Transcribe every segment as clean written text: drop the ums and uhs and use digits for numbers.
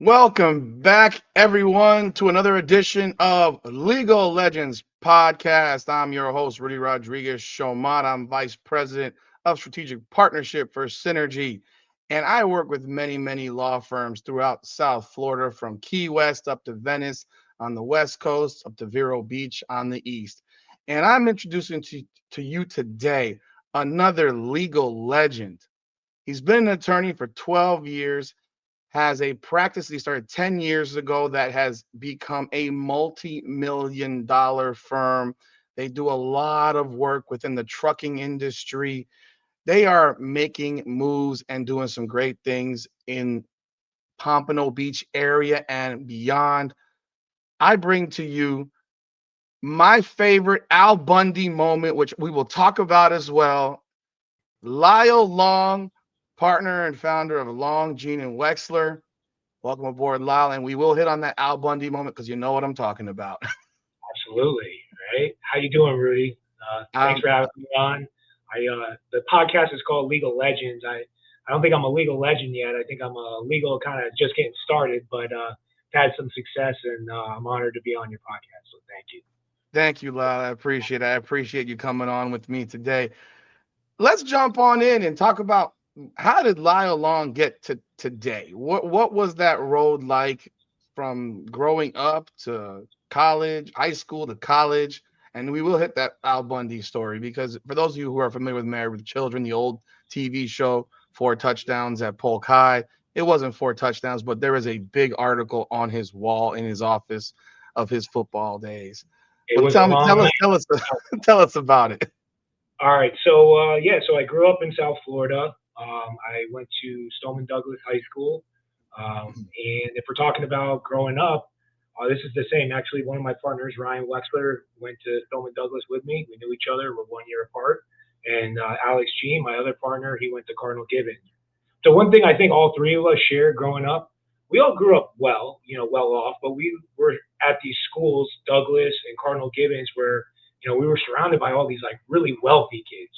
Welcome back, everyone, to another edition of Legal Legends Podcast. I'm your host, Rudy Rodriguez Showmat. I'm Vice President of Strategic Partnership for Synergy, and I work with many law firms throughout South Florida, from Key West up to Venice on the West Coast, up to Vero Beach on the East. And I'm introducing to you today another legal legend. He's been an attorney for 12 years, has a practice that he started 10 years ago that has become a multi-million dollar firm. They do a lot of work within the trucking industry. They are making moves and doing some great things in Pompano Beach area and beyond. I bring to you my favorite Al Bundy moment, which we will talk about as well. Lyle Long, partner and founder of Long, Gene and Wexler. Welcome aboard, Lyle, and we will hit on that Al Bundy moment because you know what I'm talking about. Absolutely. Right. How you doing, Rudy? Thanks um, for having me on. The podcast is called Legal Legends. I don't think I'm a legal legend yet. I think I'm a legal kind of just getting started, but had some success, and I'm honored to be on your podcast. So thank you. Thank you, Lyle. I appreciate it. I appreciate you coming on with me today. Let's jump on in and talk about how did Lyle Long get to today? What was that road like from growing up to college, high school to college? And we will hit that Al Bundy story because for those of you who are familiar with Married with Children, the old TV show, Four Touchdowns at Polk High, it wasn't four touchdowns, but there is a big article on his wall in his office of his football days. It But was a tell me, long tell us, night. tell us, tell us about it. All right. So I grew up in South Florida. I went to Stoneman Douglas High School. And if we're talking about growing up, this is the same. Actually, one of my partners, Ryan Wexler, went to Stoneman Douglas with me. We knew each other. We're 1 year apart. And Alex G, my other partner, he went to Cardinal Gibbons. So one thing I think all three of us shared growing up, we all grew up well, well off, but we were at these schools, Douglas and Cardinal Gibbons, where we were surrounded by all these like really wealthy kids,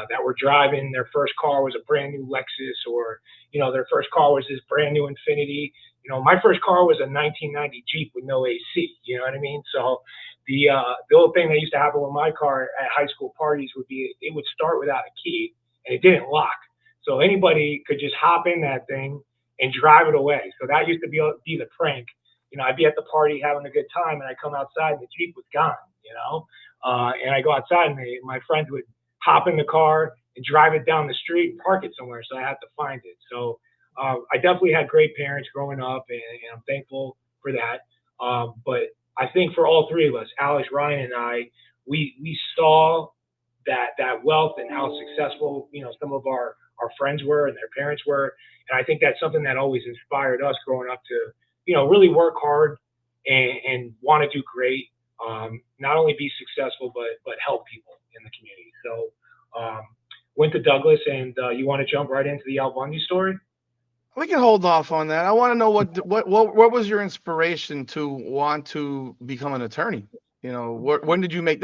that were driving. Their first car was a brand new Lexus, or their first car was this brand new Infinity. My first car was a 1990 Jeep with no AC. You know what I mean? So the old thing that used to happen with my car at high school parties would be it would start without a key and it didn't lock. So anybody could just hop in that thing and drive it away. So that used to be the prank. I'd be at the party having a good time, and I come outside and the Jeep was gone. And I go outside and my friends would hop in the car and drive it down the street and park it somewhere. So I had to find it. So I definitely had great parents growing up, and I'm thankful for that. But I think for all three of us, Alex, Ryan, and I, we saw that wealth and how successful some of our friends were and their parents were, and I think that's something that always inspired us growing up to really work hard and want to do great. Not only be successful but help people in the community. So went to Douglas, and you want to jump right into the Al Bundy story? We can hold off on that. I want to know what was your inspiration to want to become an attorney? When did you make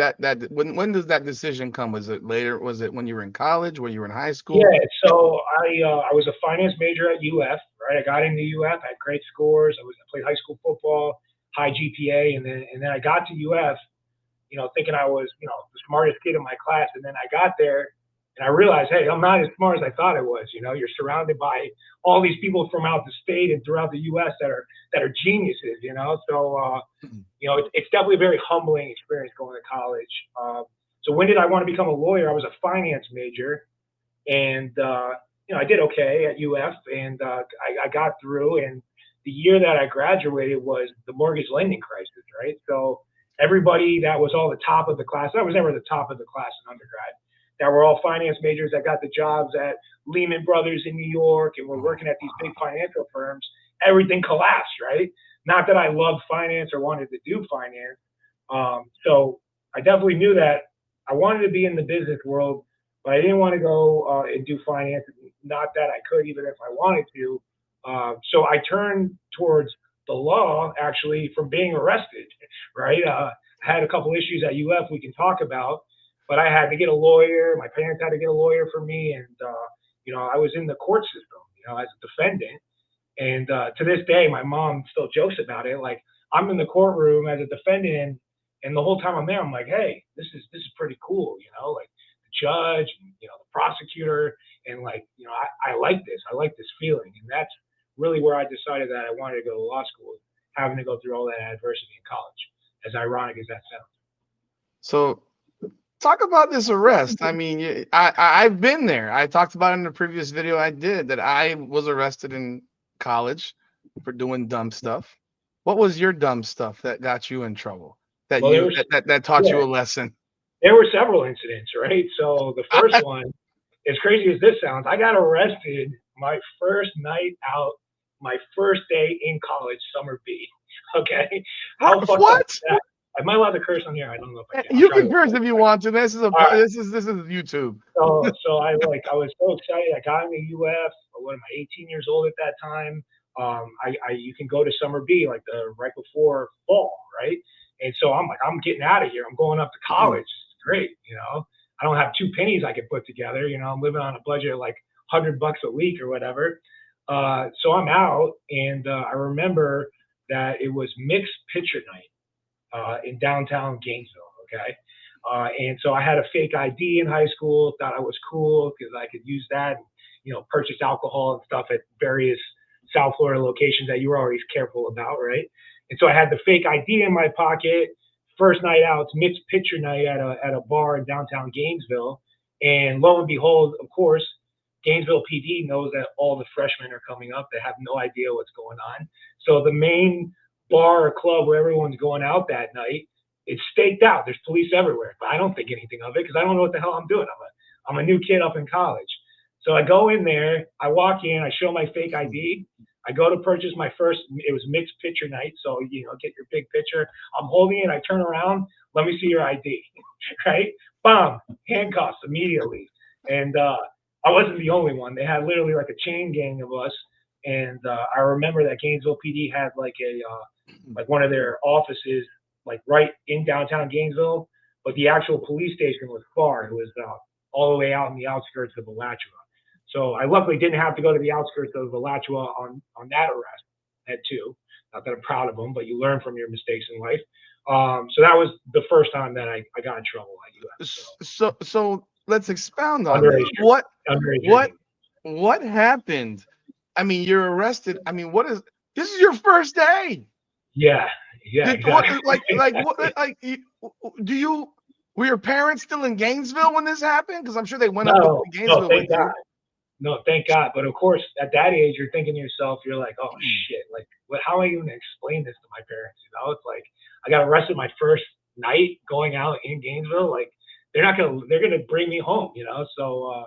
when does that decision come? Was it later? Was it when you were in college? When you were in high Yeah, school? so I was a finance major at UF, right? I got into UF, had great scores. I played high school football, high GPA, and then I got to UF, thinking I was the smartest kid in my class, and then I got there and I realized, hey, I'm not as smart as I thought I was. You're surrounded by all these people from out the state and throughout the U.S. that are geniuses. So it's definitely a very humbling experience going to college. So when did I want to become a lawyer? I was a finance major, and I did okay at UF, and I got through. And the year that I graduated was the mortgage lending crisis, right? So everybody that was all the top of the class, I was never the top of the class in undergrad, that were all finance majors that got the jobs at Lehman Brothers in New York and were working at these big financial firms. Everything collapsed, right? Not that I loved finance or wanted to do finance. So I definitely knew that I wanted to be in the business world, but I didn't want to go and do finance. Not that I could, even if I wanted to. So I turned towards the law, actually, from being arrested, right? I had a couple issues at UF we can talk about, but I had to get a lawyer. My parents had to get a lawyer for me, and I was in the court system, as a defendant. And to this day, my mom still jokes about it. Like I'm in the courtroom as a defendant, and the whole time I'm there, I'm like, hey, this is pretty cool, like the judge, and, the prosecutor, and like, I like this. I like this feeling, and that's really where I decided that I wanted to go to law school, having to go through all that adversity in college. As ironic as that sounds. So talk about this arrest. I mean, I've been there. I talked about it in the previous video I did that I was arrested in college for doing dumb stuff. What was your dumb stuff that got you in trouble? That Well, there you was that taught yeah, you a lesson? there were several incidents, right? So the first one, as crazy as this sounds, I got arrested my first night out, my first day in college, summer B. Okay, how fucked up What? is that? Am I allowed to curse on here? I don't know if I can. I'll You try to can curse avoid if it. you want to. This is a All right. this is YouTube. So I was so excited. I got in the UF. What am I? 18 years old at that time. I you can go to summer B like the right before fall, right? And so I'm like, I'm getting out of here. I'm going up to college. It's great, I don't have two pennies I can put together. I'm living on a budget of like $100 a week or whatever. So I'm out, and I remember that it was mixed pitcher night in downtown Gainesville. Okay. And so I had a fake ID in high school, thought I was cool because I could use that, and, purchase alcohol and stuff at various South Florida locations that you were always careful about, right? And so I had the fake ID in my pocket. First night out, it's mixed pitcher night at a bar in downtown Gainesville. And lo and behold, of course, Gainesville PD knows that all the freshmen are coming up. They have no idea what's going on. So the main bar or club where everyone's going out that night, it's staked out. There's police everywhere, but I don't think anything of it because I don't know what the hell I'm doing. I'm a new kid up in college. So I go in there, I walk in, I show my fake ID. I go to purchase my first, it was mixed pitcher night. So, get your big picture. I'm holding it. I turn around. Let me see your ID. Right? Bam, handcuffs immediately. And I wasn't the only one. They had literally like a chain gang of us. And I remember that Gainesville PD had like like one of their offices like right in downtown Gainesville, but the actual police station was far. It was all the way out in the outskirts of Alachua. So I luckily didn't have to go to the outskirts of Alachua on that arrest. I had two. Not that I'm proud of them, but you learn from your mistakes in life. So that was the first time that I got in trouble at UF. So let's expound on this. Underage drinking. Underage What drinking. what happened? I mean, you're arrested. I mean, what is this is your first day? Yeah, yeah, Did what exactly. like what do you were your parents still in Gainesville when this happened? Because I'm sure they went up to No, no, Gainesville with thank God. you. No, thank God. But of course, at that age, you're thinking to yourself, you're like, oh shit, like, what? How am I going to explain this to my parents? It's like I got arrested my first night going out in Gainesville. Like, they're gonna bring me home. So,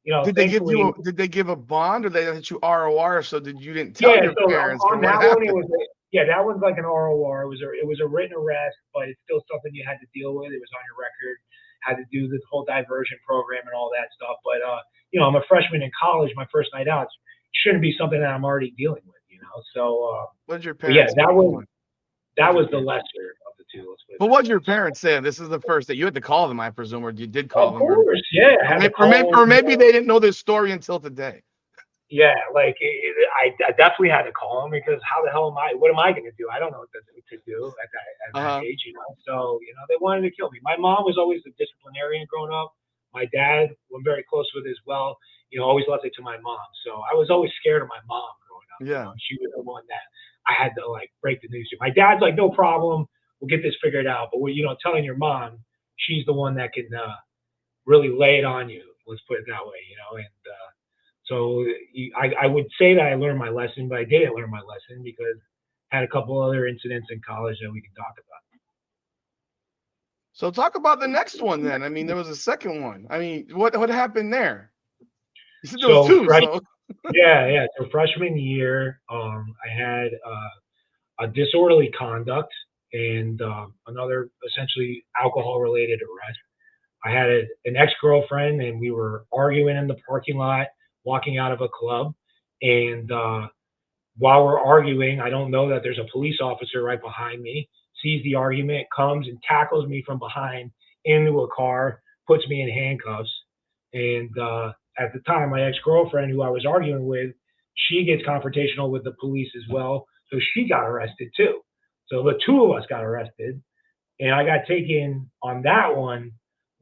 thankfully, Did they give a bond or they let you ROR so did you didn't tell yeah. your So parents or on what that one, it happened? was that one's like an ROR. It was a written arrest, but it's still something you had to deal with. It was on your record. Had to do this whole diversion program and all that stuff. But I'm a freshman in college. My first night out shouldn't be something that I'm already dealing with. So, What did your but yeah, parents that say? was What that did your was the parents lesser of the two. Let's put it But that what did way. your parents say? This is the first that you had to call them, I presume, or you did call Of them, or course, yeah. I had to call. or maybe they didn't know this story until today. Yeah, like I definitely had to call him because how the hell am I? What am I going to do? I don't know what to do at that Uh-huh. age. So they wanted to kill me. My mom was always the disciplinarian growing up. My dad, who I'm very close with as well, always left it to my mom. So I was always scared of my mom growing up. Yeah. She was the one that I had to like break the news to. My dad's like, no problem, we'll get this figured out. But telling your mom, she's the one that can really lay it on you. Let's put it that way. And so I would say that I learned my lesson, but I didn't learn my lesson because I had a couple other incidents in college that we can talk about. So talk about the next one then. I mean, there was a second one. I mean, what happened there? You said there was So two. So yeah, yeah. So freshman year, I had a disorderly conduct and another essentially alcohol related arrest. I had an ex girlfriend, and we were arguing in the parking lot, walking out of a club, and while we're arguing, I don't know that there's a police officer right behind me, sees the argument, comes and tackles me from behind into a car, puts me in handcuffs. And at the time, my ex girlfriend, who I was arguing with, She gets confrontational with the police as well, so she got arrested too. So the two of us got arrested, and I got taken on that one,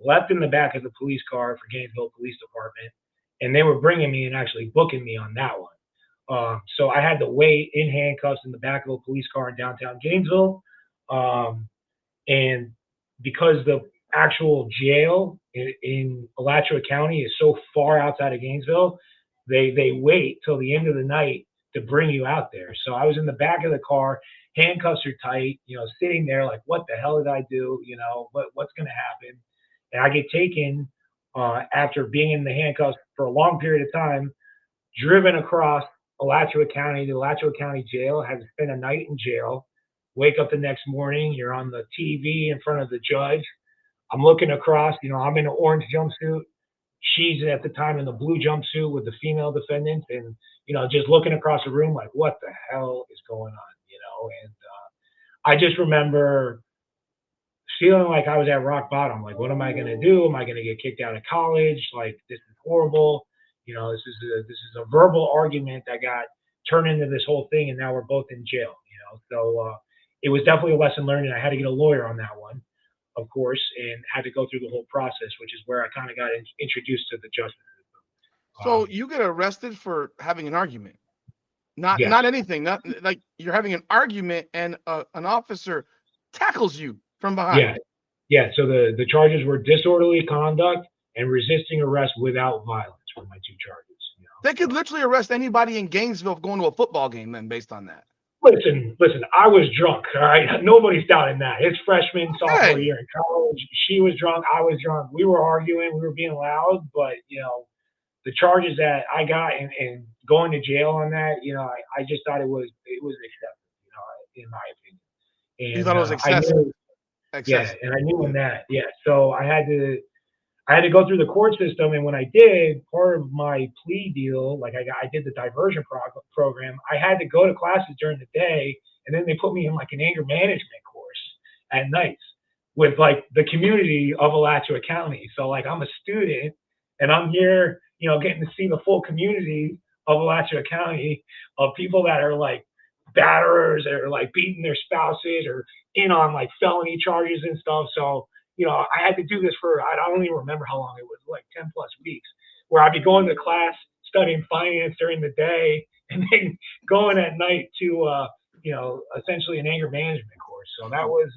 left in the back of the police car for Gainesville Police Department, and they were bringing me and actually booking me on that one. So I had to wait in handcuffs in the back of a police car in downtown Gainesville. Um, and because the actual jail in Alachua County is so far outside of Gainesville, they wait till the end of the night to bring you out there. So I was in the back of the car, handcuffs are tight, sitting there like, what the hell did I do? What's going to happen? And I get taken after being in the handcuffs for a long period of time, driven across Alachua County, the Alachua County Jail, had to spend a night in jail. Wake up the next morning, you're on the TV in front of the judge. I'm looking across, I'm in an orange jumpsuit. She's at the time in the blue jumpsuit with the female defendants, and just looking across the room like, what the hell is going on? And I just remember feeling like I was at rock bottom. Like, what am I going to do? Am I going to get kicked out of college? Like, this is horrible. This is a verbal argument that got turned into this whole thing, and now we're both in jail. So it was definitely a lesson learned, and I had to get a lawyer on that one, of course, and had to go through the whole process, which is where I kind of got introduced to the justice system. So you get arrested for having an argument, not Yes, not anything, not like you're having an argument and an officer tackles you from yeah, behind. yeah. So the charges were disorderly conduct and resisting arrest without violence were my two charges. They could So literally arrest anybody in Gainesville going to a football game then based on that. listen. I was drunk. All right, nobody's doubting that. It's freshman, sophomore Okay. year in college. She was drunk. I was drunk. We were arguing. We were being loud, but the charges that I got and going to jail on that, I just thought it was excessive, in my opinion. You And thought it was I excessive. knew, yeah, Excessive. and I knew in Yeah. that, yeah. So I had to go through the court system, and when I did, part of my plea deal, like I did the diversion program, I had to go to classes during the day, and then they put me in like an anger management course at nights with like the community of Alachua County. So like I'm a student, and I'm here, getting to see the full community of Alachua County of people that are like batterers or like beating their spouses or in on like felony charges and stuff. So I had to do this for, I don't even remember how long it was, like 10 plus weeks, where I'd be going to class, studying finance during the day, and then going at night to, essentially an anger management course. So that was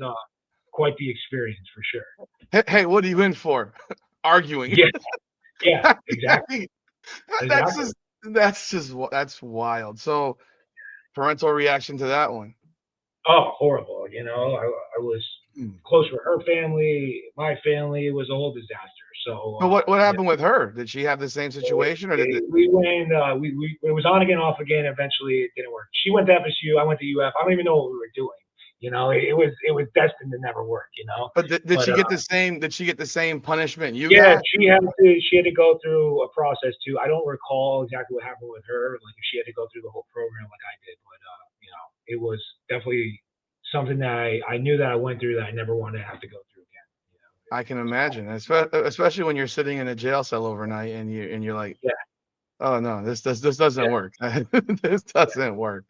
quite the experience for sure. Hey, what are you in for? Arguing. Yeah, yeah, exactly. that's Exactly. just that's wild. So parental reaction to that one. Oh, horrible. I was Mm. close with her family, my family. It was a whole disaster. So, But what happened with her? Did she have the same situation, or did it? we went. We it was on again, off again. Eventually, it didn't work. She went to FSU. I went to UF. I don't even know what we were doing. It was destined to never work. But did But she get the same? Did she get the same punishment you yeah, got? she had to go through a process too. I don't recall exactly what happened with her, like if she had to go through the whole program like I did, but it was definitely something that I knew that I went through that I never wanted to have to go through again. I can It was imagine, especially when you're sitting in a jail cell overnight and you're like, yeah, oh no, this doesn't yeah, work. This doesn't work.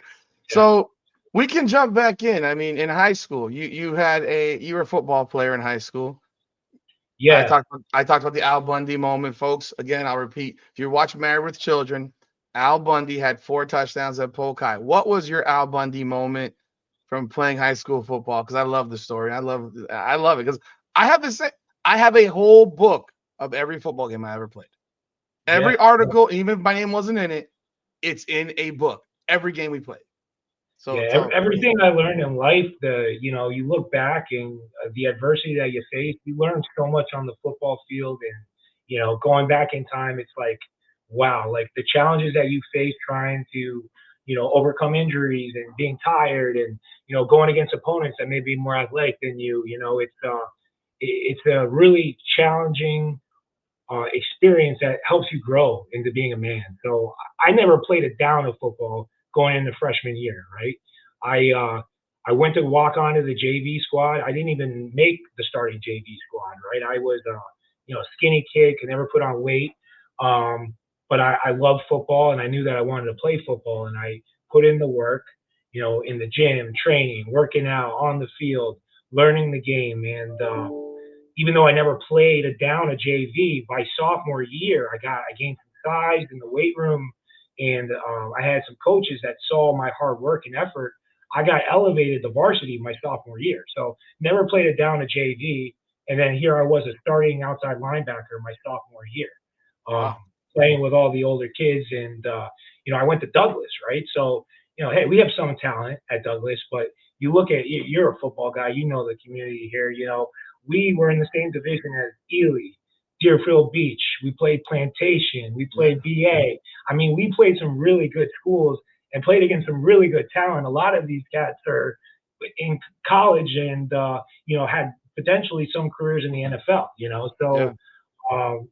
yeah, So we can jump back in. I mean, in high school, you were a football player in high school. yeah, I talked about the Al Bundy moment, folks. Again, I'll repeat. If you watch Married with Children, Al Bundy had 4 touchdowns at Polk. What was your Al Bundy moment from playing high school football? Because I love the story. I love it because I have this. I have a whole book of every football game I ever played. yeah. Every article, even if my name wasn't in it, it's in a book. Every game we played. So Yeah, tell me. everything I learned in life, you look back and the adversity that you face, you learn so much on the football field, and going back in time, it's like, wow, like the challenges that you face trying to, overcome injuries and being tired, and going against opponents that may be more athletic than you. It's a really challenging experience that helps you grow into being a man. So I never played a down of football going into freshman year, right? I went to walk onto the JV squad. I didn't even make the starting JV squad, right? I was skinny kid, could never put on weight. Um, but I love football, and I knew that I wanted to play football, and I put in the work, in the gym, training, working out on the field, learning the game, and even though I never played down a JV, by sophomore year, I gained some size in the weight room, and I had some coaches that saw my hard work and effort. I got elevated to varsity my sophomore year, so never played it down a JV, and then here I was a starting outside linebacker my sophomore year, um, Wow. playing with all the older kids, and I went to Douglas, right? So hey, we have some talent at Douglas, but you look at you're a football guy, you know the community here, we were in the same division as Ely, Deerfield Beach. We played Plantation. We Yeah. played BA. I mean, we played some really good schools and played against some really good talent. A lot of these cats are in college and had potentially some careers in the NFL. Yeah.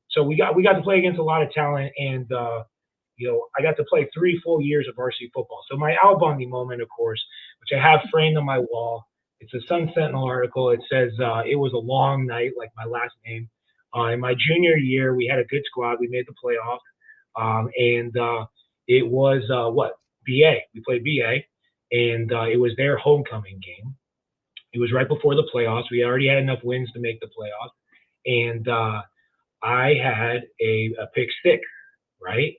So we got to play against a lot of talent, and I got to play 3 full years of varsity football. So my Al Bundy moment, of course, which I have framed on my wall. It's a Sun Sentinel article. It says it was a long night, like my last name. In my junior year, we had a good squad. We made the playoffs, and it was what BA. We played BA, and it was their homecoming game. It was right before the playoffs. We already had enough wins to make the playoffs, and I had a pick six, right?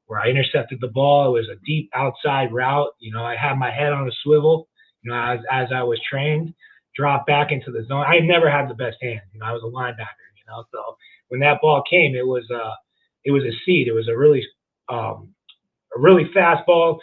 Where I intercepted the ball. It was a deep outside route. I had my head on a swivel, as I was trained, drop back into the zone. I never had the best hands. I was a linebacker, so when that ball came, it was a seed. It was a really fast ball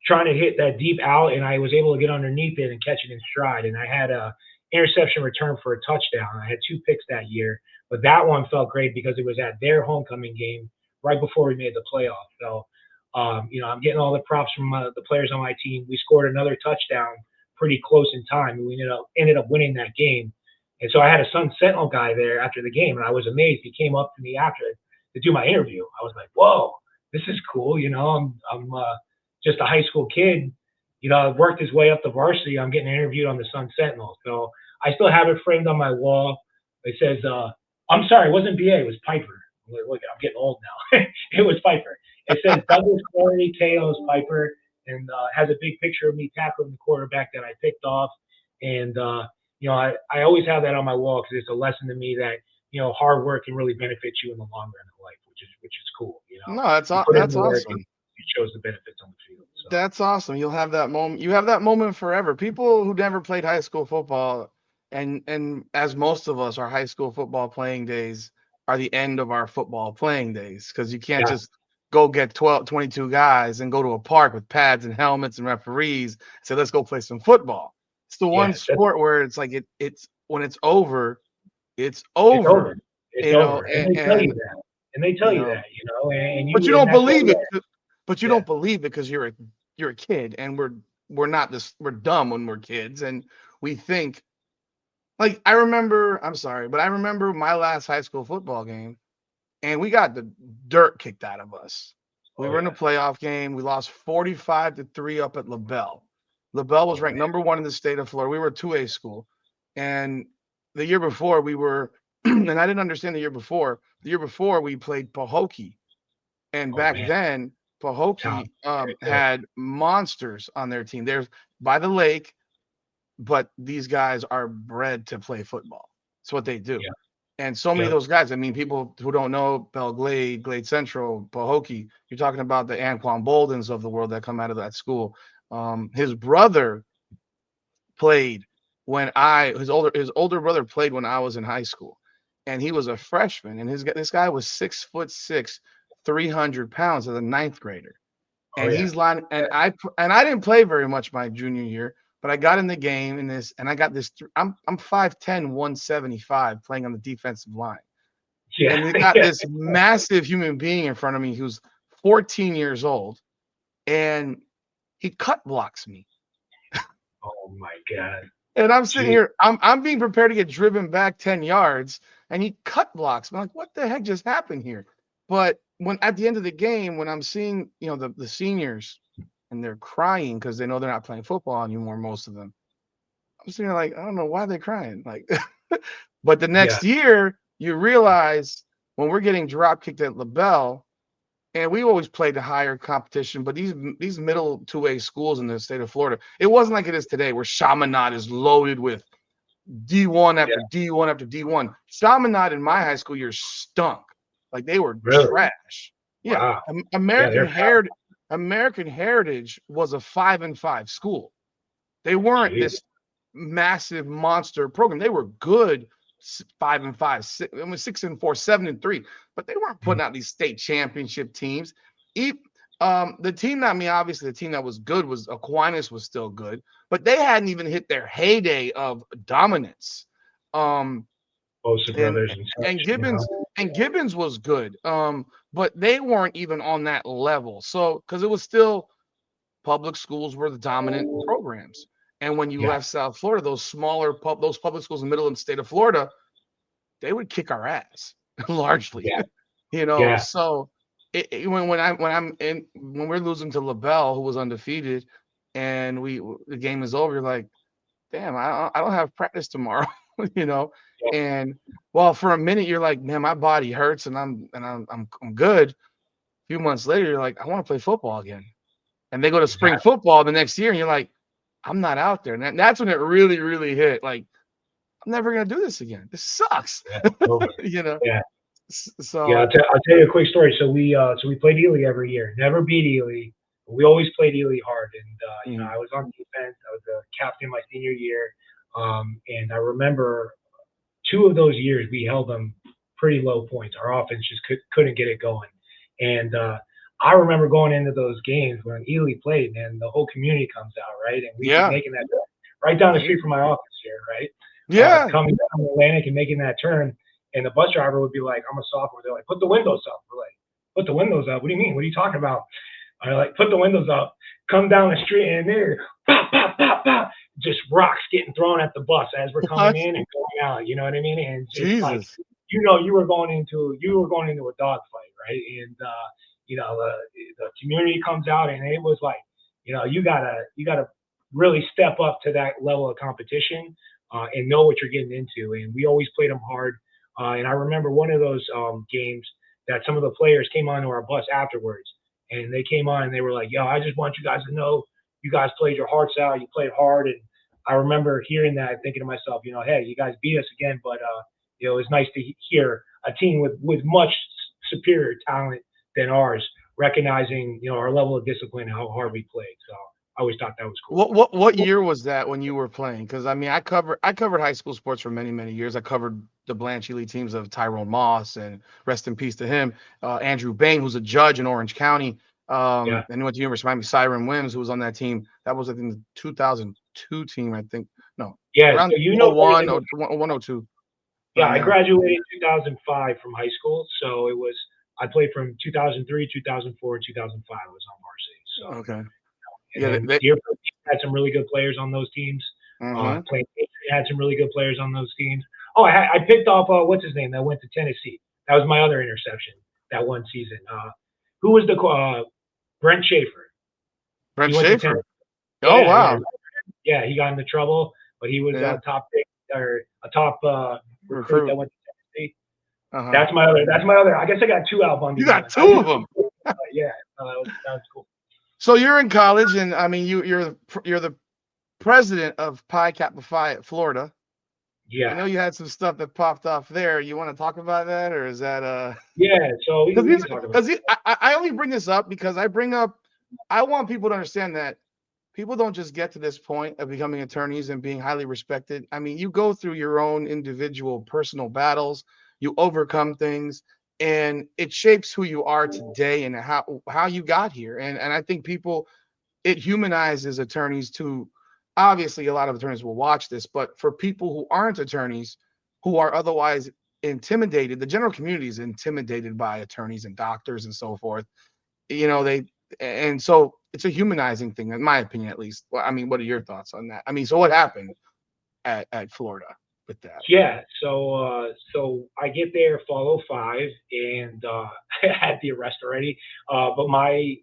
trying to hit that deep out, and I was able to get underneath it and catch it in stride. And I had a interception return for a touchdown. I had 2 picks that year, but that one felt great because it was at their homecoming game right before we made the playoffs. So, I'm getting all the props from the players on my team. We scored another touchdown pretty close in time, and we ended up winning that game. And so I had a Sun Sentinel guy there after the game, and I was amazed. He came up to me after to do my interview. I was like, "Whoa, this is cool." I'm just a high school kid, worked his way up to varsity. I'm getting interviewed on the Sun Sentinel. So I still have it framed on my wall. It says, I'm sorry, it wasn't BA, it was Piper. Look, I'm getting old now. It was Piper. It says Douglas Corey, Teos Piper, and has a big picture of me tackling the quarterback that I picked off. And, I always have that on my wall because it's a lesson to me that, hard work can really benefit you in the long run of life, which is cool. No, You put in that's the work, awesome. it shows the benefits on the field. So That's awesome. You'll have that moment. You have that moment forever. People who never played high school football, and as most of us, our high school football playing days are the end of our football playing days because you can't yeah, just go get 12, 22 guys and go to a park with pads and helmets and referees. Say, let's go play some football. It's the one yeah, sport where it's like it's when it's it's over. over, It's over, and they tell you and that, and they tell you you know, that, and but you and don't that's what believe it. But you yeah, don't believe it because you're a kid, and we're not this. We're dumb when we're kids, and we think like I remember. I'm sorry, but I remember my last high school football game, and we got the dirt kicked out of us. We oh were in a yeah, playoff game. We lost 45-3 up at LaBelle. LaBelle was oh ranked man, number one in the state of Florida. We were a 2A school, and the year before we were, and I didn't understand the year before. The year before we played Pahokee, and oh back man, then, talent Pahokee right there, had monsters on their team. There's by the lake, but these guys are bred to play football. It's what they do. yeah, And so many of yep, those guys, I mean, people who don't know Belle Glade, Glade Central, Pahokee, you're talking about the Anquan Boldens of the world that come out of that school. His brother played when his older brother played when I was in high school, and he was a freshman, and this guy was 6'6", 300 pounds as a ninth grader, oh and yeah, he's line and I didn't play very much my junior year, but I got in the game in this, and I got this. I'm 5'10", 175, playing on the defensive line, yeah, and we got yeah, this massive human being in front of me who's 14 years old, and he cut blocks me. oh my god, And I'm sitting gee, here, I'm being prepared to get driven back 10 yards, and he cut blocks. I'm like, what the heck just happened here? But when at the end of the game, when I'm seeing, the seniors and they're crying because they know they're not playing football anymore, most of them, I'm sitting there like, I don't know why they're crying. Like, but the yeah, next year, you realize when we're getting drop kicked at LaBelle, and we always played the higher competition. But these middle 2A schools in the state of Florida, it wasn't like it is today, where Chaminade is loaded with D1 Yeah. after D1 after D1. Chaminade in my high school year stunk. Like they were Really? trash. Yeah. Wow. Yeah, American they're proud. Heritage American Heritage was a 5-5 school. They weren't Jeez. this massive monster program. They were good 5-5, 6-4, 7-3, but they weren't Mhm. putting out these state championship teams. E- the team that, I mean, obviously the team that was good was Aquinas was still good, but they hadn't even hit their heyday of dominance. Um, Bosa and brothers and and such, you know. Gibbons was good, but they weren't even on that level. So because it was still public schools were the dominant programs. And when you Yeah. left South Florida, those public schools in the middle of the state of Florida, they would kick our ass largely, Yeah. you know. Yeah. So when we're losing to LaBelle, who was undefeated, and the game is over, you're like, damn, I don't have practice tomorrow, you know. Yeah. And well, for a minute, you're like, man, my body hurts, and I'm good. A few months later, you're like, I want to play football again, and they go to spring Exactly. football the next year, and you're like, I'm not out there. And that's when it really, really hit. Like, I'm never gonna do this again. This sucks. Yeah. Over. you know. Yeah. Yeah, So I'll tell you a quick story. So we played Ely every year. Never beat Ely. We always played Ely hard. And mm, I was on defense. I was a captain my senior year. And I remember two of those years we held them pretty low points. Our offense just couldn't get it going. And I remember going into those games when Ely played, and the whole community comes out, right? And we'd be yeah, making that right down the mhm, street from my office here, right? yeah. Coming down Atlantic and making that turn. And the bus driver would be like, I'm a sophomore. They're like, put the windows up. We're like, put the windows up? What do you mean? What are you talking about? I like, put the windows up, come down the street, and there, pop, pop, pop, pop, just rocks getting thrown at the bus as we're coming What? in and going out. You know what I mean? And it's like, Jesus. you were going into a dogfight, right? And the community comes out, and it was like, you gotta really step up to that level of competition and know what you're getting into. And we always played them hard. And I remember one of those games that some of the players came onto our bus afterwards, and they came on and they were like, "Yo, I just want you guys to know, you guys played your hearts out. You played hard." And I remember hearing that, thinking to myself, hey, you guys beat us again, but it was nice to hear a team with much superior talent than ours recognizing our level of discipline and how hard we played. So I always thought that was cool. What year was that when you were playing? Because I mean, I covered high school sports for many many years. I covered the Blanche Ely teams of Tyrone Moss, and rest in peace to him. Andrew Bain, who's a judge in Orange County, Yeah, and he went to University of Miami. Cyron Wims, who was on that team. That was, I think, the 2002 team. I think no, yeah. around So you know oh better 01, than me. 102. Yeah, I Yeah. graduated in 2005 from high school, so I played from 2003, 2004, 2005. I was on varsity. So Okay. and Yeah. then Deerfield had some really good players on those teams. Mhm. Plain Patriot had some really good players on those teams. Oh, I picked off what's his name that went to Tennessee. That was my other interception that one season. Who was the Brent Schaefer? He Brent went to Schaefer. Tennessee. Oh Yeah, yeah, wow. yeah. He got into trouble, but he was Yeah. a top pick or a top recruit that Recruit. went to Tennessee. Uh huh. That's my other. I guess I got two Al You Bundys on got it. I two didn't, of them. yeah, that was cool. So you're in college, and I mean, you're the president of Pi Kappa Phi at Florida. I Yeah, know you had some stuff that popped off there. You want to talk about that, or is that yeah. So we because can talk about because I only bring this up because I want people to understand that people don't just get to this point of becoming attorneys and being highly respected. I mean, you go through your own individual personal battles, you overcome things, and it shapes who you are today and how you got here. And I think people it humanizes attorneys to obviously a lot of attorneys will watch this, but for people who aren't attorneys, who are otherwise intimidated, the general community is intimidated by attorneys and doctors and so forth. They and so it's a humanizing thing, in my opinion, at least. Well, I mean, what are your thoughts on that? I mean, so what happened at Florida with that? Yeah, so I get there fall '05 and I had the arrest already. But my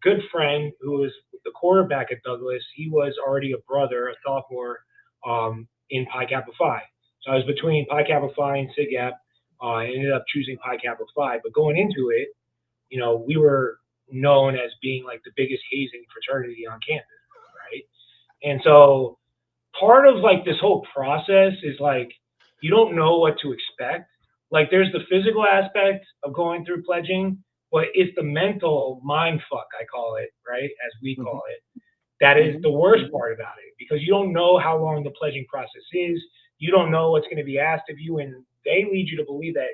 good friend who was the quarterback at Douglas, he was already a brother, a sophomore in Pi Kappa Phi. So I was between Pi Kappa Phi and SIGAP. I ended up choosing Pi Kappa Phi, but going into it, we were known as being like the biggest hazing fraternity on campus, right? And so part of like this whole process is like you don't know what to expect. Like there's the physical aspect of going through pledging, but it's the mental mind fuck I call it, right? As we Hmm. call it. That is Hmm. the worst part about it because you don't know how long the pledging process is. You don't know what's going to be asked of you, and they lead you to believe that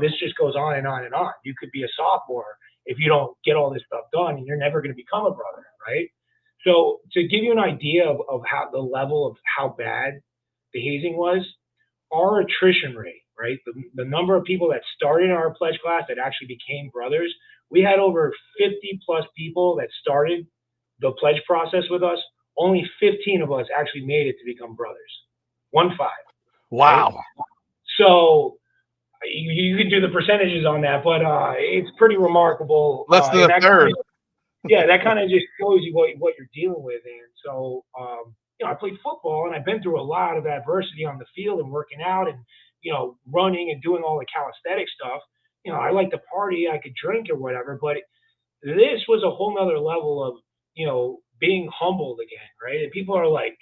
this just goes on and on and on. You could be a sophomore if you don't get all this stuff done, and you're never going to become a brother, right? So to give you an idea of how the level of how bad the hazing was, our attrition rate, right? The number of people that started in our pledge class that actually became brothers, we had over 50 plus people that started the pledge process with us. Only 15 of us actually made it to become brothers. 1-5, right? Wow. So you can do the percentages on that, but it's pretty remarkable. Less than And a that kind third. of yeah, that kind of just shows you what you're dealing with. And so, I played football and I've been through a lot of adversity on the field and working out and, running and doing all the calisthenic stuff. I like to party, I could drink or whatever, but this was a whole nother level of, being humbled again, right? And people are like,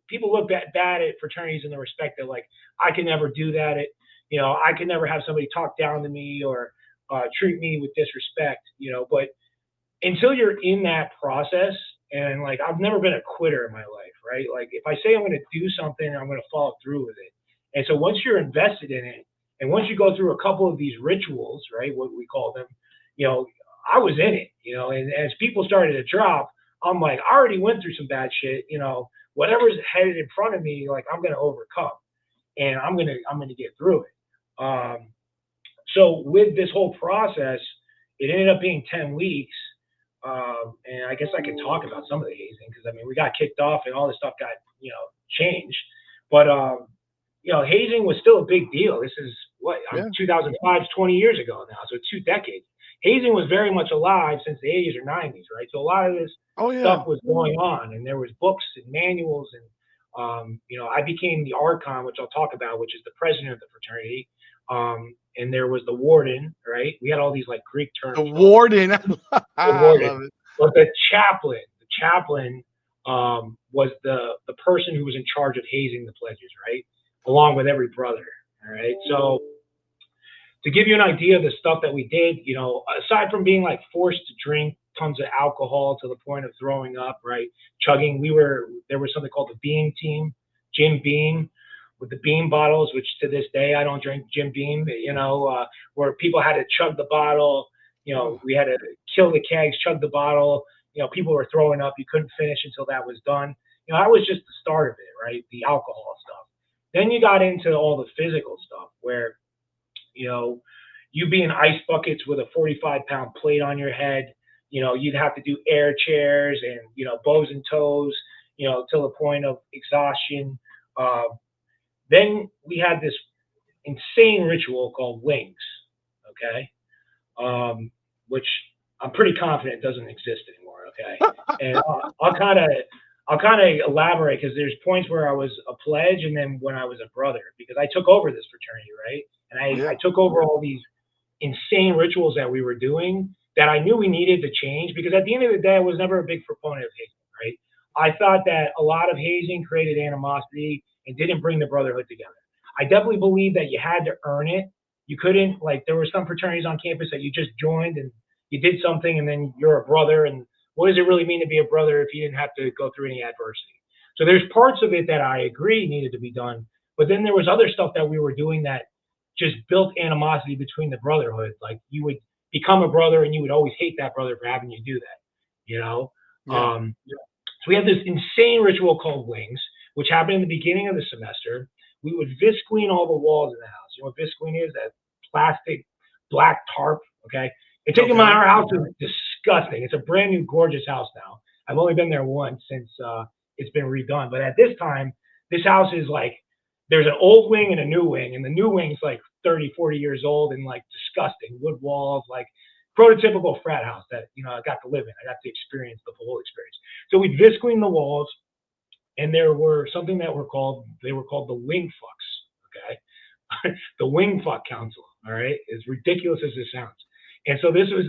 people look bad at fraternities in the respect that like, I can never do that. I can never have somebody talk down to me or treat me with disrespect, but until you're in that process and like I've never been a quitter in my life, right? Like if I say I'm going to do something, I'm going to follow through with it. And so once you're invested in it and once you go through a couple of these rituals, right, what we call them, you know, I was in it, and as people started to drop, I'm like, I already went through some bad shit, whatever's headed in front of me, like I'm going to overcome and I'm going to get through it. So with this whole process, it ended up being 10 weeks. And I guess I can talk about some of the hazing because I mean we got kicked off and all this stuff got changed, but hazing was still a big deal. This is what I'm Yeah. 2005, 20 years ago now, so 2 decades. Hazing was very much alive since the 80s or 90s, right? So a lot of this Oh stuff yeah. was going on, and there was books and manuals, and I became the archon, which I'll talk about, which is the president of the fraternity. And there was the warden, right? We had all these like Greek The terms for them, warden. the I warden, love it. but the chaplain was the person who was in charge of hazing the pledges, right, along with every brother. All right, so to give you an idea of the stuff that we did, aside from being like forced to drink tons of alcohol to the point of throwing up, right, chugging, there was something called the Beam Team, Jim Beam, with the Beam bottles, which to this day I don't drink Jim Beam, where people had to chug the bottle, Oh, we had to kill the kegs, chug the bottle, people were throwing up, you couldn't finish until that was done. That was just the start of it, right, the alcohol stuff. Then you got into all the physical stuff where you know, you be in ice buckets with a 45-pound plate on your head. You'd have to do air chairs and, bows and toes, till the point of exhaustion. Uh, then we had this insane ritual called wings, okay, which I'm pretty confident doesn't exist anymore, okay. And I'll kind of elaborate because there's points where I was a pledge and then when I was a brother because I took over this fraternity, right? And I yeah. took over all these insane rituals that we were doing that I knew we needed to change because at the end of the day, I was never a big proponent of hazing, right? I thought that a lot of hazing created animosity and didn't bring the brotherhood together. I definitely believe that you had to earn it. You couldn't, like, there were some fraternities on campus that you just joined and you did something and then you're a brother. And what does it really mean to be a brother if you didn't have to go through any adversity? So there's parts of it that I agree needed to be done. But then there was other stuff that we were doing that just built animosity between the brotherhood. Like you would become a brother and you would always hate that brother for having you do that, you know? Yeah. So we had this insane ritual called wings, which happened in the beginning of the semester. We would visqueen all the walls in the house. You know what visqueen is? That plastic black tarp. Okay. It's taken my Okay. our house is disgusting. It's a brand new, gorgeous house now. I've only been there once since it's been redone. But at this time, this house is like there's an old wing and a new wing, and the new wing's like 30, 40 years old and like disgusting wood walls, like prototypical frat house that I got to live in. I got to experience the whole experience. So we'd visqueen the walls, and there were something that were called the wing fucks. Okay, the wing fuck council. All right, as ridiculous as this sounds, And so this was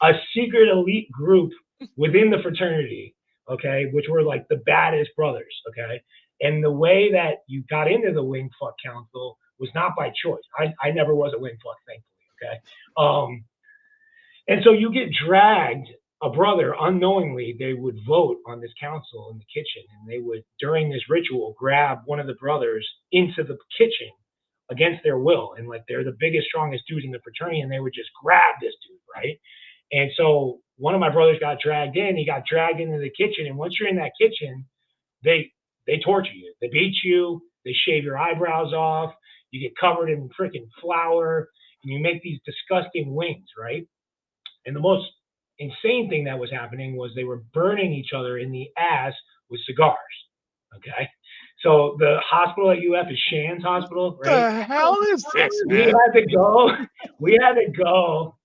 a secret elite group within the fraternity, okay, which were like the baddest brothers, okay. And the way that you got into the wing fuck council was not by choice. I never was a wing fuck, thankfully, okay. And so you get dragged, a brother, unknowingly, they would vote on this council in the kitchen, and they would, during this ritual, grab one of the brothers into the kitchen against their will. And like they're the biggest, strongest dudes in the fraternity, and they would just grab this dude, right? And so one of my brothers got dragged in. He got dragged into the kitchen, and once you're in that kitchen, they they torture you. They beat you. They shave your eyebrows off. You get covered in freaking flour, and you make these disgusting wings, right? And the most insane thing that was happening was they were burning each other in the ass with cigars. Okay. So the hospital at UF is Shands Hospital, right? The hell is this, We man? had to go, we had to go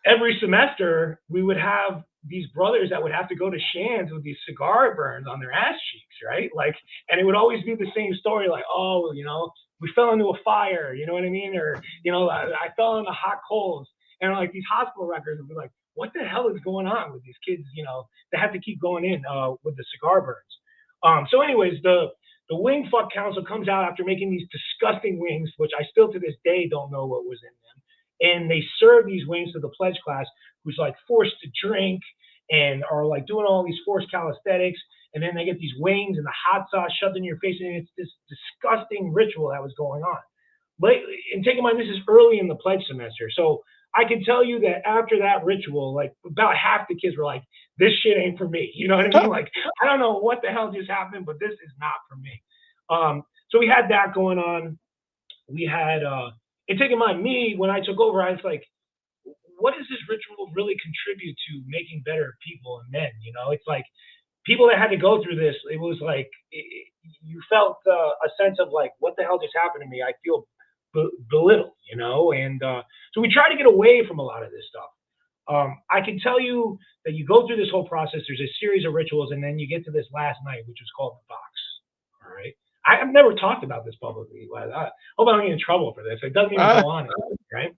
every semester. We would have these brothers that would have to go to Shands with these cigar burns on their ass cheeks, right? Like, and it would always be the same story, like, oh, we fell into a fire, you know what I mean? Or, I fell into hot coals. And like these hospital records would be like, what the hell is going on with these kids? They have to keep going in with the cigar burns. So, anyways, the wing fuck council comes out after making these disgusting wings, which I still to this day don't know what was in them. And they serve these wings to the pledge class, who's like forced to drink and are like doing all these forced calisthenics. And then they get these wings and the hot sauce shoved in your face. And it's this disgusting ritual that was going on. And take in mind, this is early in the pledge semester. So I can tell you that after that ritual, like about half the kids were like, this shit ain't for me. You know what I mean? Like, I don't know what the hell just happened, but this is not for me. So we had that going on. We had, and take in mind, me, when I took over, I was like, what does this ritual really contribute to making better people and men? It's like people that had to go through this, it was like, you felt a sense of like, what the hell just happened to me? I feel belittled, and so we try to get away from a lot of this stuff. I can tell you that you go through this whole process. There's a series of rituals, and then you get to this last night, which was called the box. All right. I've never talked about this publicly. I hope I don't get in trouble for this. It doesn't even go on, right?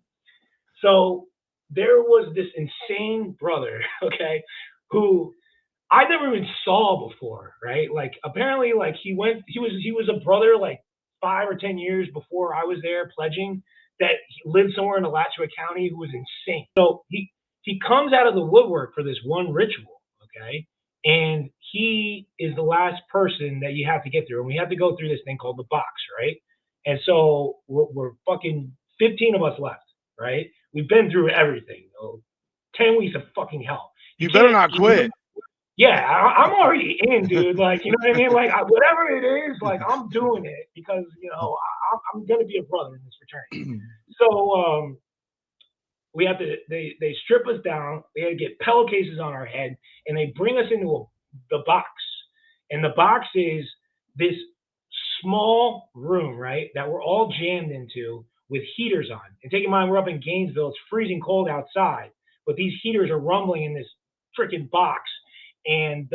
So there was this insane brother, okay, who I never even saw before, right? Like apparently, like he was a brother like 5 or 10 years before I was there pledging, that lived somewhere in Alachua County, who was insane. So he comes out of the woodwork for this one ritual, okay? And he is the last person that you have to get through. And we have to go through this thing called the box, right? And so we're fucking 15 of us left, right? We've been through everything. 10 weeks of fucking hell. You better not quit. Yeah, I'm already in, dude. Like, you know what I mean? Like, whatever it is, like, I'm doing it because, I'm going to be a brother in this fraternity. So, we have to, they strip us down. We had to get pillowcases on our head, and they bring us into the box. And the box is this small room, right, that we're all jammed into with heaters on. And take in mind, we're up in Gainesville. It's freezing cold outside, but these heaters are rumbling in this freaking box. And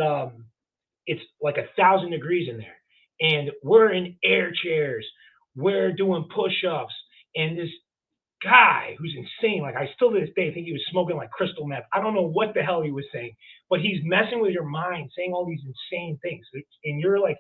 it's like 1,000 degrees in there. And we're in air chairs. We're doing push-ups. And this guy who's insane, like I still to this day think he was smoking like crystal meth. I don't know what the hell he was saying, but he's messing with your mind, saying all these insane things. And you're like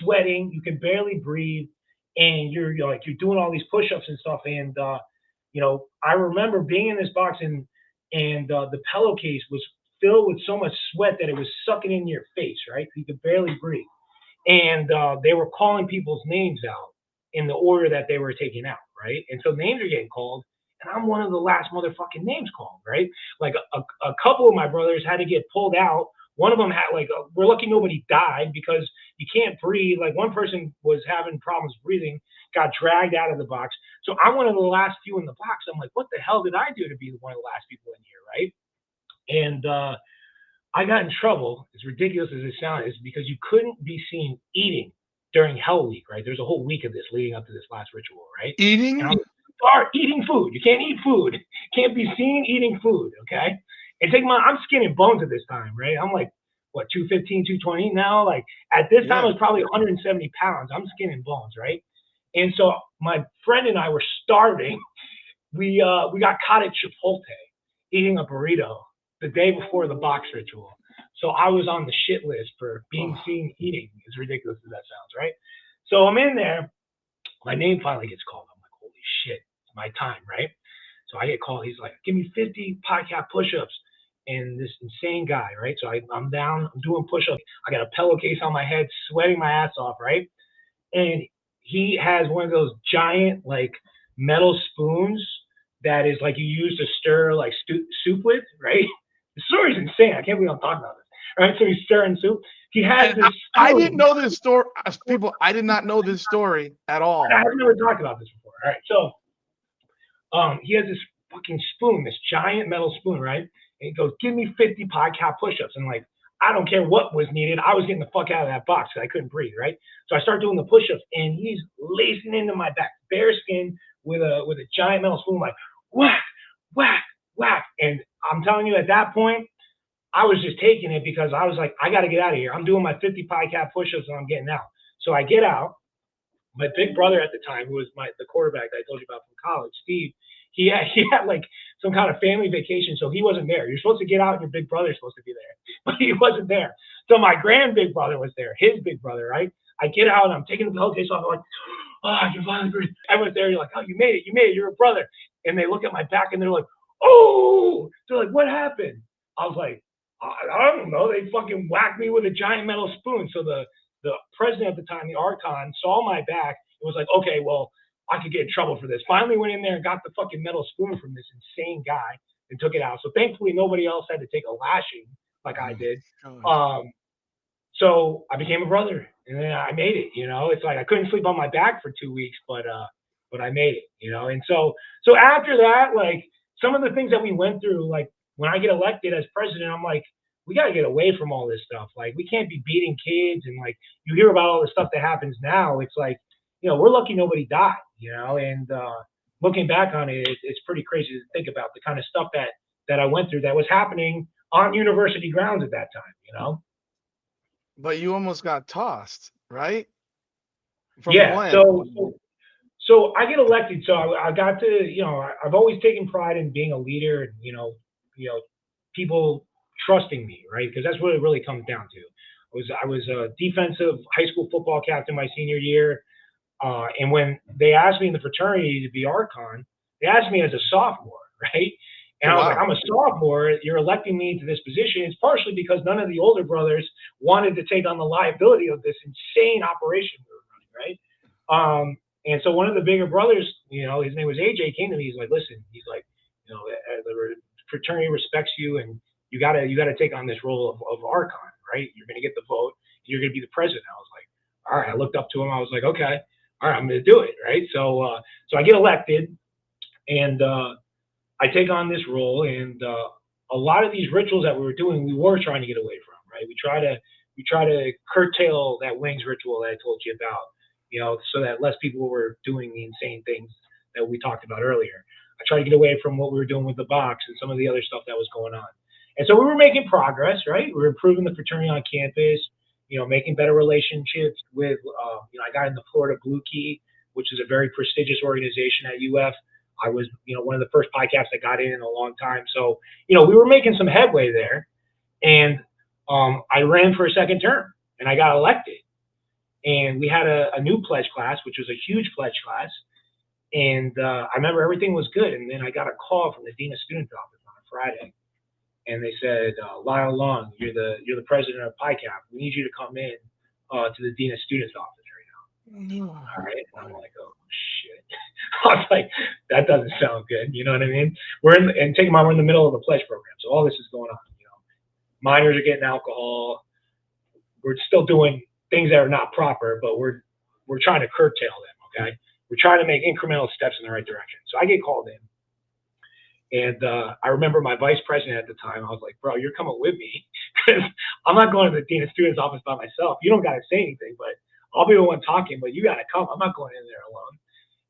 sweating, you can barely breathe, and you're doing all these push-ups and stuff. And I remember being in this box, and the pillowcase was filled with so much sweat that it was sucking in your face, right? You could barely breathe. And they were calling people's names out in the order that they were taken out, right? And so names are getting called, and I'm one of the last motherfucking names called, right? Like a couple of my brothers had to get pulled out. One of them had we're lucky nobody died because you can't breathe. Like one person was having problems breathing, got dragged out of the box. So I'm one of the last few in the box. I'm like, what the hell did I do to be one of the last people in here, right? And I got in trouble, as ridiculous as it sounds, is because you couldn't be seen eating during Hell Week, right? There's a whole week of this leading up to this last ritual, right? Eating? And I'm eating food. You can't eat food. Can't be seen eating food, okay? And I'm skin and bones at this time, right? I'm like, what, 215, 220 now? Like at this time, I was probably 170 pounds. I'm skin and bones, right? And so my friend and I were starving. we got caught at Chipotle eating a burrito the day before the box ritual. So I was on the shit list for being Oh, seen eating, as ridiculous as that sounds, right? So I'm in there. My name finally gets called. I'm like, holy shit, it's my time, right? So I get called. He's like, give me 50 podcast push-ups. And this insane guy, right? So I'm down, I'm doing push-ups. I got a pillowcase on my head, sweating my ass off, right? And he has one of those giant like metal spoons that is like you use to stir like soup with, right? The story's insane. I can't believe I'm talking about this. Right? So he's stirring soup. He has and this I didn't spoon. know this story. People, I did not know this story at all. I've never talked about this before. All right. So he has this fucking spoon, this giant metal spoon, right? And he goes, give me 50 podcast push-ups. And like, I don't care what was needed. I was getting the fuck out of that box because I couldn't breathe, right? So I start doing the push-ups and he's lacing into my back, bare skin with a giant metal spoon, like whack, whack, whack. And I'm telling you, at that point, I was just taking it because I was like, I got to get out of here. I'm doing my 50 podcast push-ups and I'm getting out. So I get out. My big brother at the time, who was the quarterback that I told you about from college, Steve, he had like some kind of family vacation, so he wasn't there. You're supposed to get out, and your big brother's supposed to be there, but he wasn't there. So my grand big brother was there, his big brother, right? I get out, and I'm taking the pillowcase off. I'm like, oh, I can finally breathe. Everyone's there. You're like, oh, you made it. You're a brother. And they look at my back, and they're like, oh. They're like, what happened? I was like, I don't know. They fucking whacked me with a giant metal spoon. So the president at the time, the archon, saw my back and was like, okay, well, I could get in trouble for this. Finally went in there and got the fucking metal spoon from this insane guy and took it out. So thankfully nobody else had to take a lashing like I Oh did. God. Um, so I became a brother and then I made it, you know. It's like I couldn't sleep on my back for 2 weeks, but I made it, you know. And so after that, like some of the things that we went through, like when I get elected as president, I'm like, we gotta get away from all this stuff. Like we can't be beating kids and like you hear about all the stuff that happens now. It's like, you know, we're lucky nobody died, you know, and looking back on it, it's pretty crazy to think about the kind of stuff that I went through that was happening on university grounds at that time, you know. But you almost got tossed, right? From Yeah. when? So I get elected. So I got to, you know, I've always taken pride in being a leader and, you know, people trusting me, right? Because that's what it really comes down to. I was a defensive high school football captain my senior year. And when they asked me in the fraternity to be Archon, they asked me as a sophomore, right? Oh And I was like, wow. I'm a sophomore. You're electing me to this position. It's partially because none of the older brothers wanted to take on the liability of this insane operation we were running, right? And so one of the bigger brothers, you know, his name was AJ, came to me. He's like, listen, he's like, you know, the fraternity respects you, and you gotta take on this role of Archon, right? You're gonna get the vote. You're gonna be the president. I was like, all right. I looked up to him. I was like, okay, all right, I'm going to do it, right? So I get elected, and I take on this role, and a lot of these rituals that we were doing, we were trying to get away from, right? We try to curtail that wings ritual that I told you about, you know, so that less people were doing the insane things that we talked about earlier. I tried to get away from what we were doing with the box and some of the other stuff that was going on. And so we were making progress, right? We were improving the fraternity on campus, you know, making better relationships with, you know, I got in the Florida Blue Key, which is a very prestigious organization at UF. I was, you know, one of the first podcasts that got in a long time. So, you know, we were making some headway there. And I ran for a second term and I got elected. And we had a new pledge class, which was a huge pledge class. And I remember everything was good. And then I got a call from the Dean of Students office on a Friday. And they said, Lyle Long, you're the president of PICAP. We need you to come in to the Dean of Students office right now. No. All right. And I'm like, oh shit. I was like, that doesn't sound good. You know what I mean? And take in mind, we're in the middle of the pledge program. So all this is going on. You know, minors are getting alcohol. We're still doing things that are not proper, but we're trying to curtail them. Okay. We're trying to make incremental steps in the right direction. So I get called in. And I remember my vice president at the time. I was like, bro, you're coming with me because I'm not going to the dean of students office by myself. You don't got to say anything, but I'll be the one talking, but you got to come. I'm not going in there alone.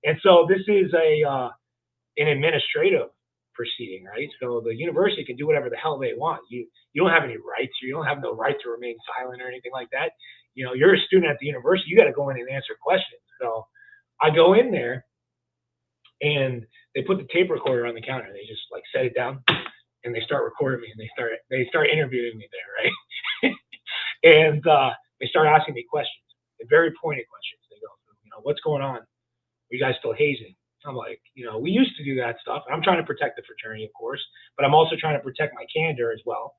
And so this is an administrative proceeding, right? So the university can do whatever the hell they want. You don't have any rights. You don't have no right to remain silent or anything like that. You know, you're a student at the university. You got to go in and answer questions. So I go in there, and they put the tape recorder on the counter. They just like set it down and they start recording me and they start interviewing me there, right? And they start asking me questions, very pointed questions. They go, what's going on? Are you guys still hazing? I'm like, we used to do that stuff. I'm trying to protect the fraternity, of course, but I'm also trying to protect my candor as well.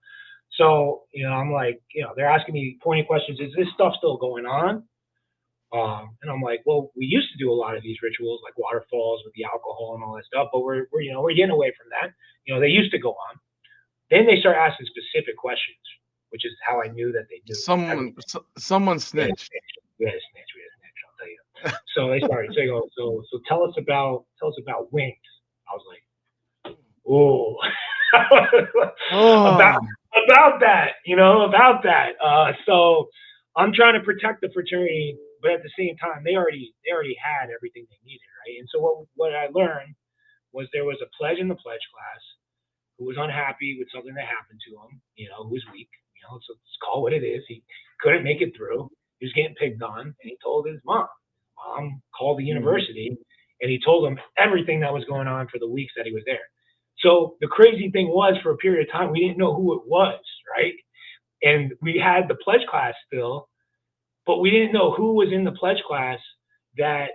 So, I'm like, they're asking me pointed questions. Is this stuff still going on? And I'm like, well, we used to do a lot of these rituals, like waterfalls with the alcohol and all that stuff, but we're getting away from that. They used to go on. Then they start asking specific questions, which is how I knew that they knew everything. Someone We had a snitched. snitch. We had a snitch. I'll tell you. So they started. So they go. So tell us about wings. I was like, oh, Oh, about that, about that. So I'm trying to protect the fraternity, but at the same time, they already had everything they needed, right? And so what I learned was there was a pledge in the pledge class who was unhappy with something that happened to him, who was weak, so let's call it what it is. He couldn't make it through. He was getting picked on, and he told his mom. Mom called the university, and he told them everything that was going on for the weeks that he was there. So the crazy thing was, for a period of time, we didn't know who it was, right? And we had the pledge class still, but we didn't know who was in the pledge class that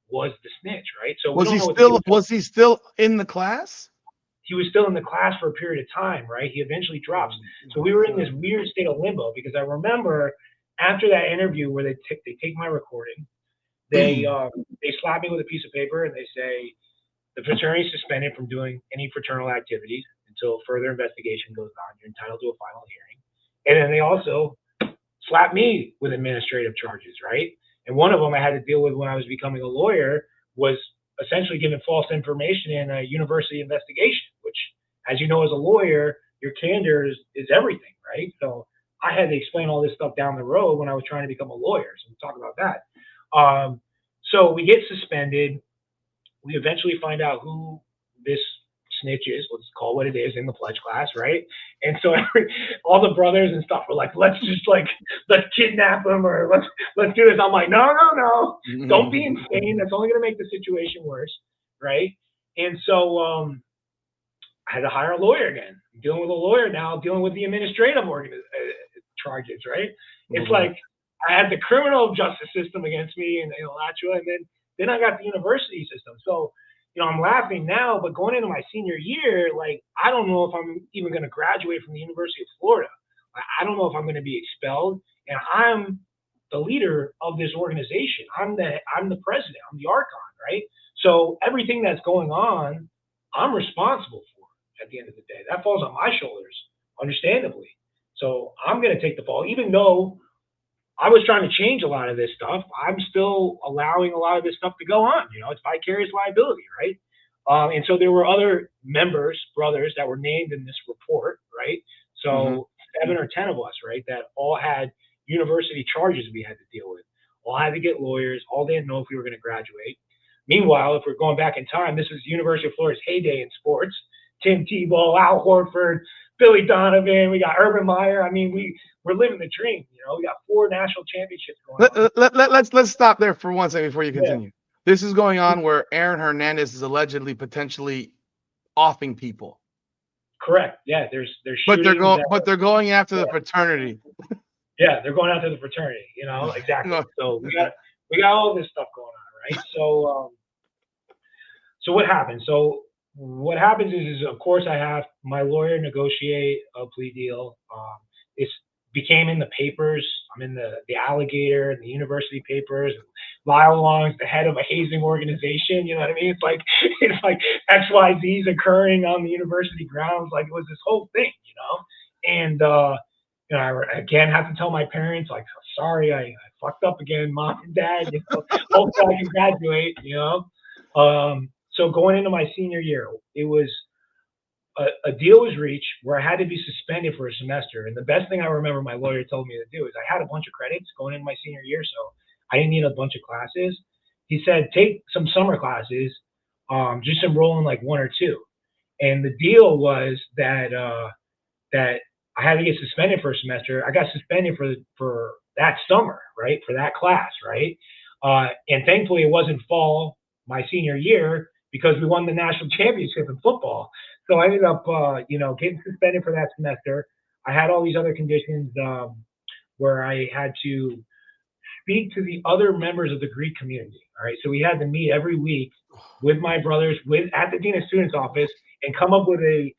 was the snitch, right? So we don't know what the deal was he still in the class? He was still in the class for a period of time, right? He eventually drops. So we were in this weird state of limbo, because I remember after that interview where they take my recording, they slap me with a piece of paper and they say, the fraternity is suspended from doing any fraternal activities until further investigation goes on. You're entitled to a final hearing. And then they also slap me with administrative charges, right? And one of them I had to deal with when I was becoming a lawyer was essentially giving false information in a university investigation, which, as you know, as a lawyer, your candor is everything, right? So I had to explain all this stuff down the road when I was trying to become a lawyer. So we'll talk about that. So we get suspended. We eventually find out who this snitch is. Let's call what it is in the pledge class, right? And so all the brothers and stuff were like, let's kidnap him, or let's do this. I'm like, no, don't be insane. That's only going to make the situation worse, right? And so I had to hire a lawyer again. I'm dealing with a lawyer now, dealing with the administrative charges, right? It's like I had the criminal justice system against me and Alachua, and then I got the university system. So, I'm laughing now, but going into my senior year, like, I don't know if I'm even going to graduate from the University of Florida. I don't know if I'm going to be expelled, and I'm the leader of this organization. I'm the president. I'm the archon, right? So everything that's going on, I'm responsible for at the end of the day. That falls on my shoulders, understandably. So I'm going to take the fall, even though I was trying to change a lot of this stuff. I'm still allowing a lot of this stuff to go on. It's vicarious liability, right? And so there were other brothers that were named in this report, right? So 7 or 10 of us, right, that all had university charges we had to deal with. All had to get lawyers. All didn't know if we were going to graduate. Meanwhile, if we're going back in time, this was University of Florida's heyday in sports. Tim Tebow, Al Horford, Billy Donovan. We got Urban Meyer. I mean, we're living the dream. We got 4 national championships going on. Let's stop there for one second before you continue. Yeah. This is going on where Aaron Hernandez is allegedly potentially offing people. Correct. Yeah, there's but they're going after the fraternity. Yeah, they're going after the fraternity. Exactly. So we got all this stuff going on, right? So what happens? So what happens is of course I have my lawyer negotiate a plea deal. It's became in the papers. I'm in the Alligator and the university papers. Lyle Long is the head of a hazing organization. You know what I mean? It's like XYZ's occurring on the university grounds. Like, it was this whole thing, And I again have to tell my parents, like, sorry, I fucked up again, mom and dad. Hopefully I can graduate. So going into my senior year, it was a deal was reached where I had to be suspended for a semester. And the best thing I remember my lawyer told me to do is I had a bunch of credits going into my senior year, so I didn't need a bunch of classes. He said, take some summer classes, just enroll in like 1 or 2. And the deal was that I had to get suspended for a semester. I got suspended for that summer, right, for that class, right? And thankfully it wasn't fall my senior year. because we won the national championship in football. So I ended up, getting suspended for that semester. I had all these other conditions where I had to speak to the other members of the Greek community. All right, so we had to meet every week with my brothers, with at the dean of students office, and come up with an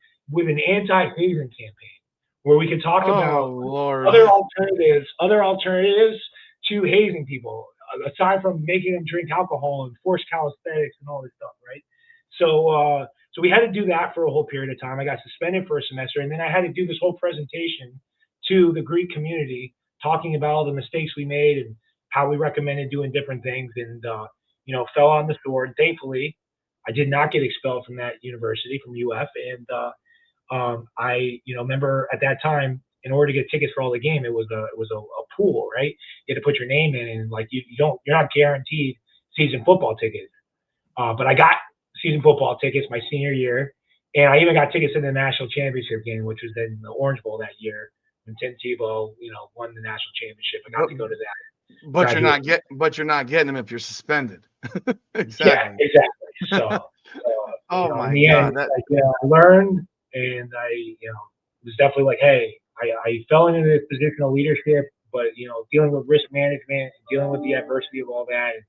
anti-hazing campaign where we could talk Oh about Lord. other alternatives to hazing people, aside from making them drink alcohol and forced calisthenics and all this stuff, right? So we had to do that for a whole period of time. I got suspended for a semester, and then I had to do this whole presentation to the Greek community, talking about all the mistakes we made and how we recommended doing different things, and fell on the sword. Thankfully, I did not get expelled from that university, from UF, and I remember at that time, in order to get tickets for all the game, it was a pool, right? You had to put your name in, and like you're not guaranteed season football tickets. But I got season football tickets my senior year, and I even got tickets to the national championship game, which was then the Orange Bowl that year when Tim Tebow, won the national championship. I got But to go to that but graduation. you're not getting them if you're suspended. Yeah, Exactly. exactly. So, Oh in my the end, God. That like, I learned, and was definitely like, hey, I fell into this position of leadership, but dealing with risk management and dealing with the adversity of all that, and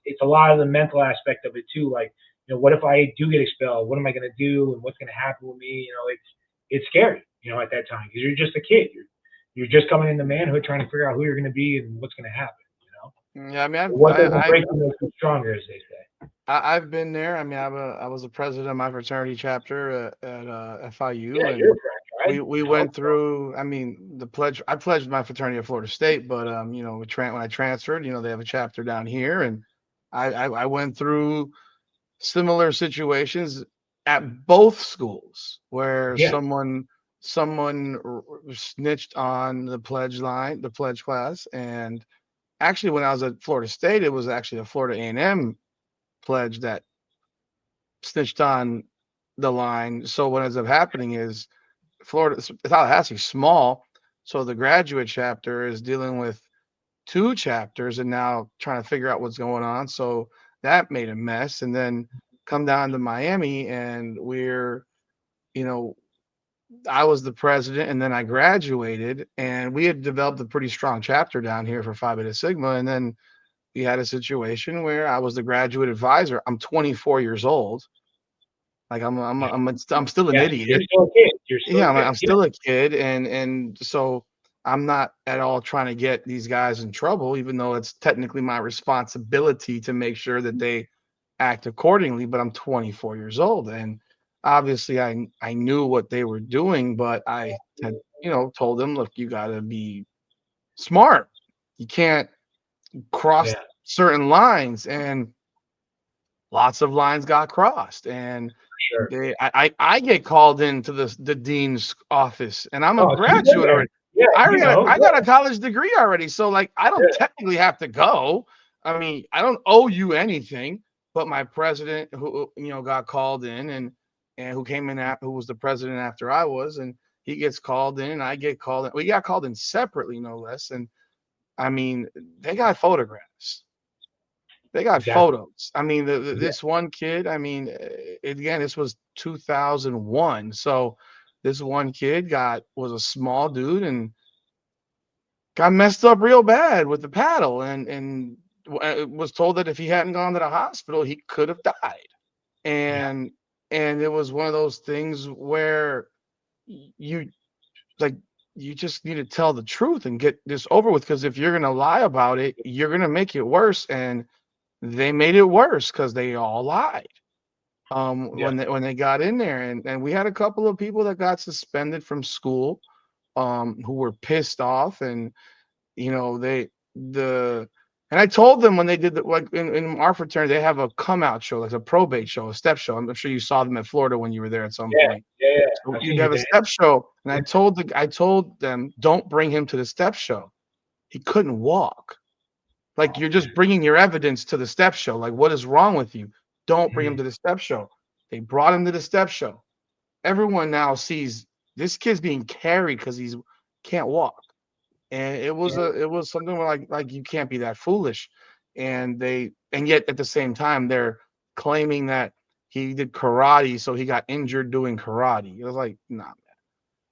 it's a lot of the mental aspect of it too. Like, what if I do get expelled? What am I going to do? And what's going to happen with me? It's scary, at that time, because you're just a kid. You're just coming into manhood, trying to figure out who you're going to be and what's going to happen. yeah, I mean What doesn't break you makes you stronger, as they say. I've been there. I mean, I was a president of my fraternity chapter at FIU, Yeah, you're a and friend, right? we went through. I mean, the pledge. I pledged my fraternity at Florida State, but when I transferred, they have a chapter down here, and I went through similar situations at both schools where Yeah, someone snitched on the pledge class, and actually, when I was at Florida State, it was actually a Florida A&M pledge that snitched on the line. So what ends up happening is Tallahassee's small, so the graduate chapter is dealing with two chapters and now trying to figure out what's going on. So that made a mess, and then come down to Miami, and you know, I was the president, and then I graduated, and we had developed a pretty strong chapter down here for Phi Beta Sigma, and then we had a situation where I was the graduate advisor. I'm 24 years old. Like yeah, I'm still an yeah. You're idiot. still a kid. You're still Yeah, a kid. I'm Yeah, still a kid, and so I'm not at all trying to get these guys in trouble, even though it's technically my responsibility to make sure that they act accordingly. But I'm 24 years old, and obviously I knew what they were doing, but I had told them, look, you got to be smart. You can't cross yeah, certain lines, and lots of lines got crossed, and for sure. I get called into the dean's office, and I'm a Oh, so you've been graduate there. already. Yeah, you know. I got a Yeah, college degree already, so like I don't yeah, technically have to go. I mean, I don't owe you anything. But my president, who got called in, and who came in who was the president after I was, and he gets called in, and I get called in. We got called in separately, no less. And I mean, they got photographs. They got exactly. photos. I mean, Yeah, this one kid, I mean, again, this was 2001. So this one kid was a small dude and got messed up real bad with the paddle, and was told that if he hadn't gone to the hospital, he could have died. yeah, And it was one of those things where you like you just need to tell the truth and get this over with, because if you're going to lie about it, you're going to make it worse. And they made it worse because they all lied yeah, when they got in there, and we had a couple of people that got suspended from school who were pissed off, and they the and I told them when they did like in our fraternity, they have a come out show, like a probate show, a step show. I'm sure you saw them at Florida when you were there at some yeah, point. yeah, yeah. So I've you'd seen your have a dad. step show, and Yeah. I told them, don't bring him to the step show. He couldn't walk. Like, Oh you're man. just bringing your evidence to the step show. Like, what is wrong with you? Don't bring him Mm, to the step show. They brought him to the step show. Everyone now sees this kid's being carried because he's can't walk. And yeah, it was something where like you can't be that foolish. And yet at the same time they're claiming that he did karate, so he got injured doing karate. It was like, nah,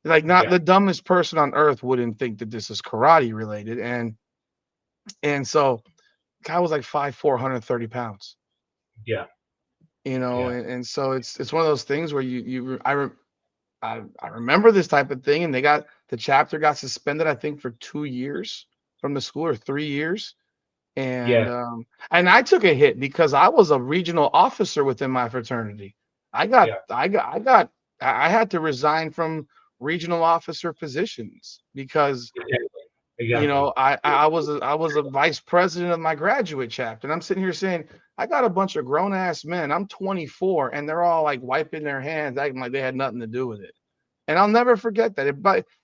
like not Yeah. the dumbest person on earth wouldn't think that this is karate related. And so guy was like 5'4", 130 pounds. Yeah. You know, Yeah. and so it's one of those things where I remember this type of thing, and the chapter got suspended, I think, for 2 years from the school, or 3 years. And Yeah. um, and I took a hit because I was a regional officer within my fraternity. Yeah. I had to resign from regional officer positions because Exactly. Exactly. I was a vice president of my graduate chapter, and I'm sitting here saying I got a bunch of grown ass men. I'm 24, and they're all like wiping their hands, acting like they had nothing to do with it. And I'll never forget that.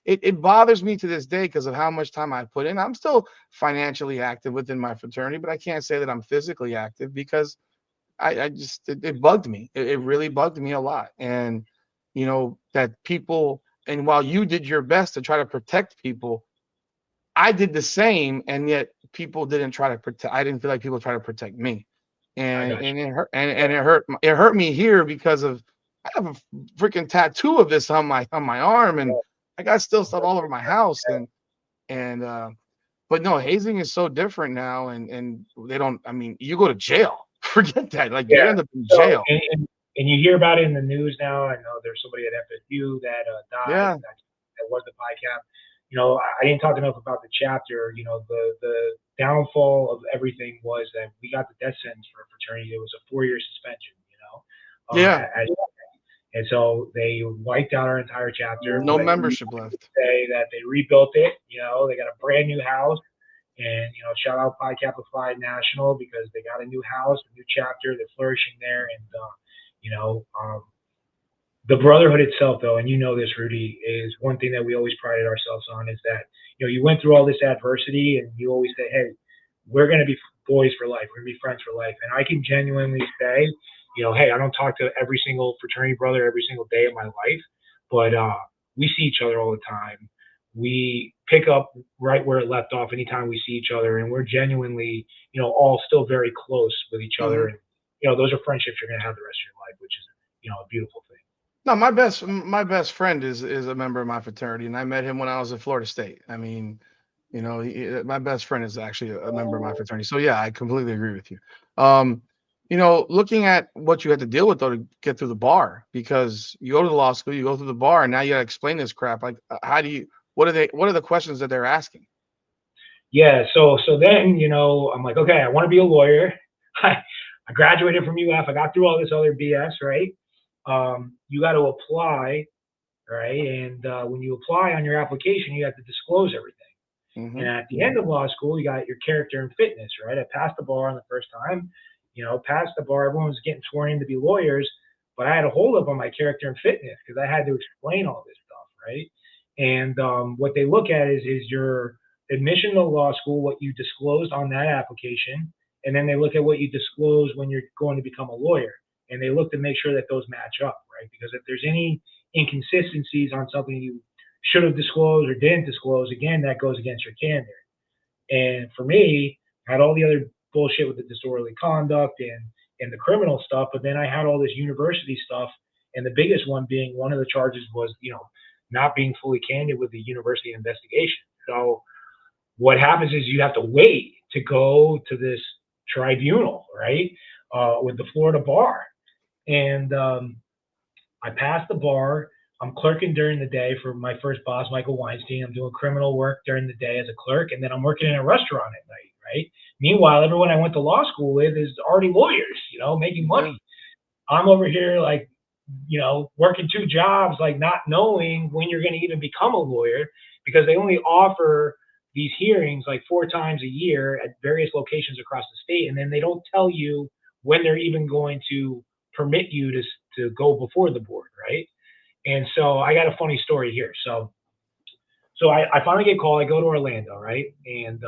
It bothers me to this day because of how much time I put in. I'm still financially active within my fraternity, but I can't say that I'm physically active because I just it bugged me. It really bugged me a lot. And that people, and while you did your best to try to protect people, I did the same, and yet people didn't try to protect. I didn't feel like people try to protect me, I and got and you. it hurt, Yeah. and it hurt me here because of I have a freaking tattoo of this on my arm, and I got still stuff all over my house, and but no, hazing is so different now, and they don't. I mean, you go to jail. Forget that. Like you Yeah. end up in So, jail. and you hear about it in the news now. I know there's somebody at FSU that died. Yeah, That was the PICAP. I didn't talk enough about the chapter. The downfall of everything was that we got the death sentence for a fraternity. It was a 4-year suspension. yeah. And so they wiped out our entire chapter. No But membership left. say that they rebuilt it. They got a brand new house. And shout out Pi Kappa Phi National because they got a new house, a new chapter. They're flourishing there, and you know, um, the brotherhood itself, though, and this, Rudy, is one thing that we always prided ourselves on is that you went through all this adversity, and you always say, "Hey, we're going to be boys for life. We're going to be friends for life." And I can genuinely say, hey, I don't talk to every single fraternity brother every single day of my life, but we see each other all the time. We pick up right where it left off anytime we see each other, and we're genuinely, all still very close with each other. Hmm. And those are friendships you're going to have the rest of your life, which is, a beautiful thing. No, my best friend is a member of my fraternity, and I met him when I was at Florida State. I mean, my best friend is actually a member of my fraternity. So yeah, I completely agree with you. Um, looking at what you had to deal with though to get through the bar, because you go to the law school, you go through the bar, and now you got to explain this crap. Like, how do you? What are the questions that they're asking? Yeah, so then, I'm like, okay, I want to be a lawyer. I graduated from UF. I got through all this other BS, right? You got to apply, right? And when you apply on your application, you have to disclose everything. Hmm. And at the end of law school, you got your character and fitness, right? I passed the bar on the first time, passed the bar. Everyone was getting sworn in to be lawyers, but I had a hold up on my character and fitness because I had to explain all this stuff, right? And what they look at is your admission to law school, what you disclosed on that application, and then they look at what you disclose when you're going to become a lawyer, and they look to make sure that those match up, right? Because if there's any inconsistencies on something you should have disclosed or didn't disclose, again, that goes against your candor. And for me, I had all the other bullshit with the disorderly conduct and the criminal stuff, but then I had all this university stuff, and the biggest one being one of the charges was, not being fully candid with the university investigation. So what happens is you have to wait to go to this tribunal, right, with the Florida bar. And I passed the bar. I'm clerking during the day for my first boss, Michael Weinstein. I'm doing criminal work during the day as a clerk, and then I'm working in a restaurant at night, right? Meanwhile, everyone I went to law school with is already lawyers, making money. Yeah. I'm over here like, working two jobs, like not knowing when you're going to even become a lawyer because they only offer these hearings like 4 times a year at various locations across the state. And then they don't tell you when they're even going to permit you to go before the board, right? And so I got a funny story here. So I finally get called. I go to Orlando, right? And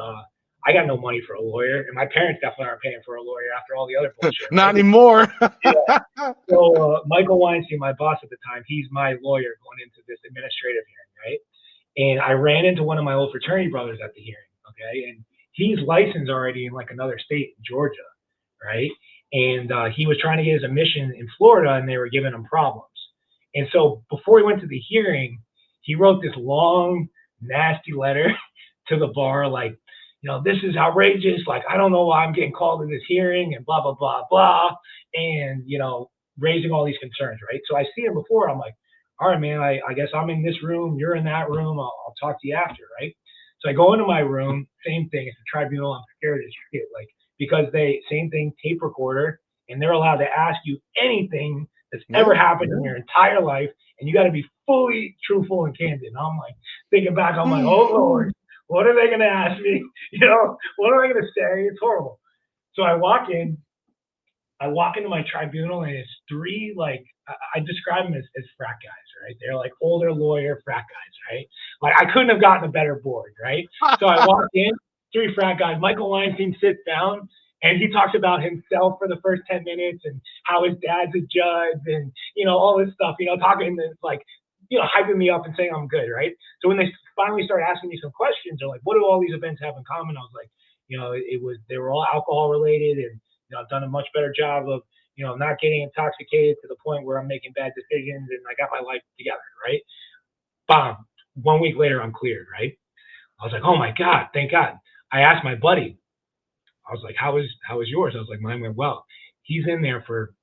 I got no money for a lawyer, and my parents definitely aren't paying for a lawyer after all the other bullshit, Not right? anymore. Yeah. So Michael Weinstein, my boss at the time, he's my lawyer going into this administrative hearing, right? And I ran into one of my old fraternity brothers at the hearing, okay? And he's licensed already in like another state, Georgia, right? and he was trying to get his admission in Florida, and they were giving him problems. And so before he went to the hearing, he wrote this long, nasty letter to the bar, like, this is outrageous. Like, I don't know why I'm getting called in this hearing, and blah blah blah blah, and raising all these concerns, right? So I see him before. I'm like, all right, man. I guess I'm in this room. You're in that room. I'll talk to you after, right? So I go into my room. Same thing. It's a tribunal. I'm scared as shit. Like, because they same thing, tape recorder, and they're allowed to ask you anything that's ever Yeah. happened in your entire life, and you got to be fully truthful and candid. And I'm like thinking back, I'm like, oh Lord, what are they gonna ask me? What am I gonna say? It's horrible. So I walk into my tribunal, and it's three, like, I describe them as frat guys, right? They're like older lawyer frat guys, right? Like, I couldn't have gotten a better board, right? So I walk in, three frat guys. Michael Weinstein sits down, and he talks about himself for the first 10 minutes and how his dad's a judge, and all this stuff. Talking like hyping me up and saying I'm good, right? So when they finally start asking me some questions, they're like, "What do all these events have in common?" I was like, they were all alcohol related, and I've done a much better job of not getting intoxicated to the point where I'm making bad decisions, and I got my life together, right? Bomb. 1 week later, I'm cleared, right? I was like, oh my God, thank God. I asked my buddy, I was like, how was yours? I was like, mine went well. He's in there for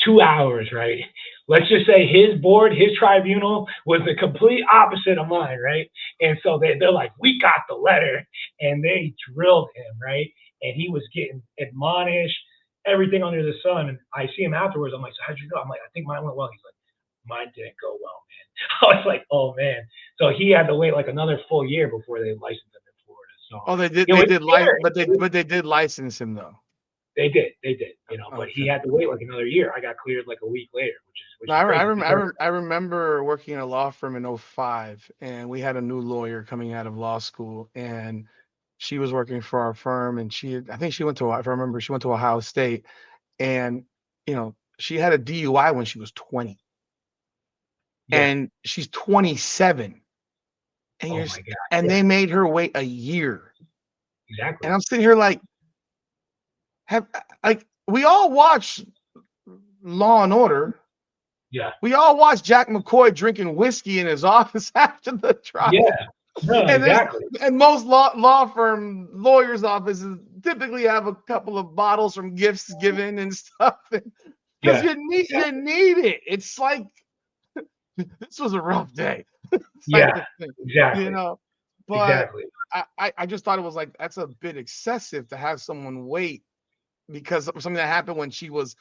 2 hours, right? Let's just say his board, his tribunal was the complete opposite of mine, right? And so they're like, we got the letter, and they drilled him, right? And he was getting admonished, everything under the sun. And I see him afterwards. I'm like, so how'd you go? I'm like, I think mine went well. He's like, mine didn't go well, man. I was like, oh man. So he had to wait like another full year before they licensed him in Florida. So Oh, they did. They it's did scary. but they did license him though. They did, but he Okay. had to wait like another year. I got cleared like a week later, which is No, which is crazy because I remember working in a law firm in '05, and we had a new lawyer coming out of law school, and she was working for our firm, and I think she went to, if I remember, she went to Ohio State, and she had a DUI when she was 20, yeah. and she's 27, and Oh my god. and Yeah. they made her wait a year, and Exactly. I'm sitting here like, have like we all watch Law and Order. Yeah. We all watched Jack McCoy drinking whiskey in his office after the trial. Yeah. No, And there's exactly. and most law firm lawyers' offices typically have a couple of bottles from gifts given and stuff, because Yeah. you Exactly. need it. It's like, this was a rough day type Yeah. of thing, you Exactly. know. But Exactly. I just thought it was like, that's a bit excessive to have someone wait because of something that happened when she was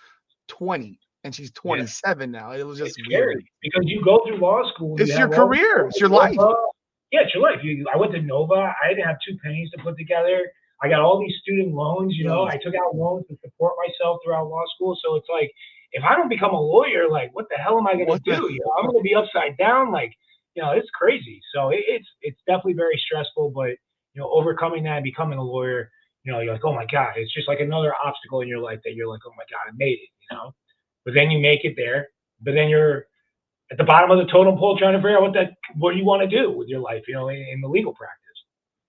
20 and she's Yeah. 27 now. It was It's just weird. scary because you go through law school, you It's your have all these career. people It's like your life. Nova. Yeah, it's your life. I went to Nova. I didn't have 2 pennies to put together. I got all these student loans. Yes. I took out loans to support myself throughout law school. So it's like, if I don't become a lawyer, like, what the hell am I gonna What the do? I'm gonna be upside down. Like, it's crazy. So it's definitely very stressful. But overcoming that, and becoming a lawyer, you're like, oh my god, it's just like another obstacle in your life that you're like, oh my god, I made it. But then you make it there. But then you're at the bottom of the totem pole trying to figure out what you want to do with your life, in the legal practice.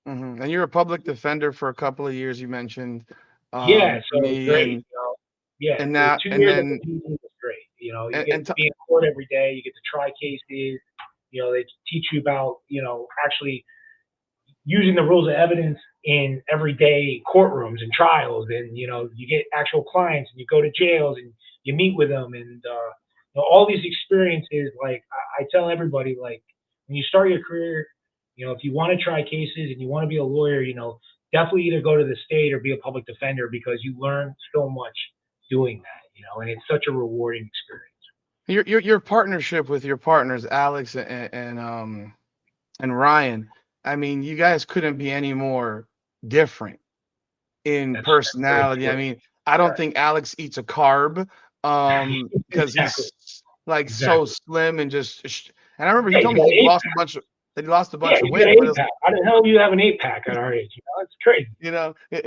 And you're a public defender for a couple of years, you mentioned, Yeah, to so me, great. Yeah, and the now, 2 years at the PD was great. You get and to be in court every day. You get to try cases. They teach you about actually using the rules of evidence in everyday courtrooms and trials, and you get actual clients, and you go to jails, and you meet with them, and all these experiences. Like, I tell everybody, like, when you start your career, if you want to try cases and you want to be a lawyer, definitely either go to the state or be a public defender, because you learn so much doing that, and it's such a rewarding experience. your partnership with your partners, Alex and Ryan. I mean, you guys couldn't be any more different in That's very personality. I true. mean, I don't think Alex eats a carb, because Exactly. he's like so Exactly. slim and just. And I remember he Yeah, you told me got an he eight lost a pack. bunch of that he lost a Yeah, bunch of you got weight, an but eight pack. How the hell do you have an 8 pack at our age? It's crazy. he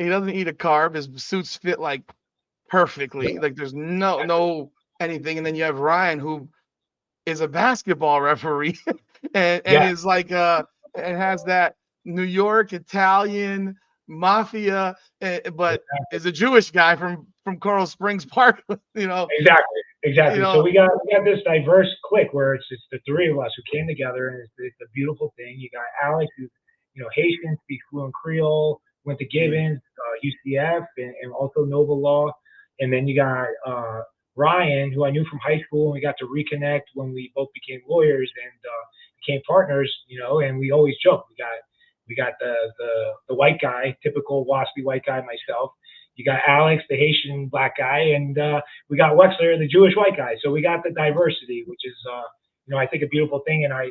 doesn't eat a carb. His suits fit like perfectly. Like, there's no anything. And then you have Ryan, who is a basketball referee, and Yeah, is like and has that New York Italian. mafia, but is a Jewish guy from Coral Springs Park. You know, Exactly, you exactly. So know. we got this diverse clique where it's the three of us who came together, and it's a beautiful thing. You got Alex, who's Haitian, speaks fluent Creole, went to Mm, Gibbons, UCF, and also Nova Law, and then you got Ryan, who I knew from high school, and we got to reconnect when we both became lawyers and became partners. And we always joke. We got the white guy, typical waspy white guy, myself. You got Alex, the Haitian black guy, and we got Wexler, the Jewish white guy. So we got the diversity, which is, I think a beautiful thing. And I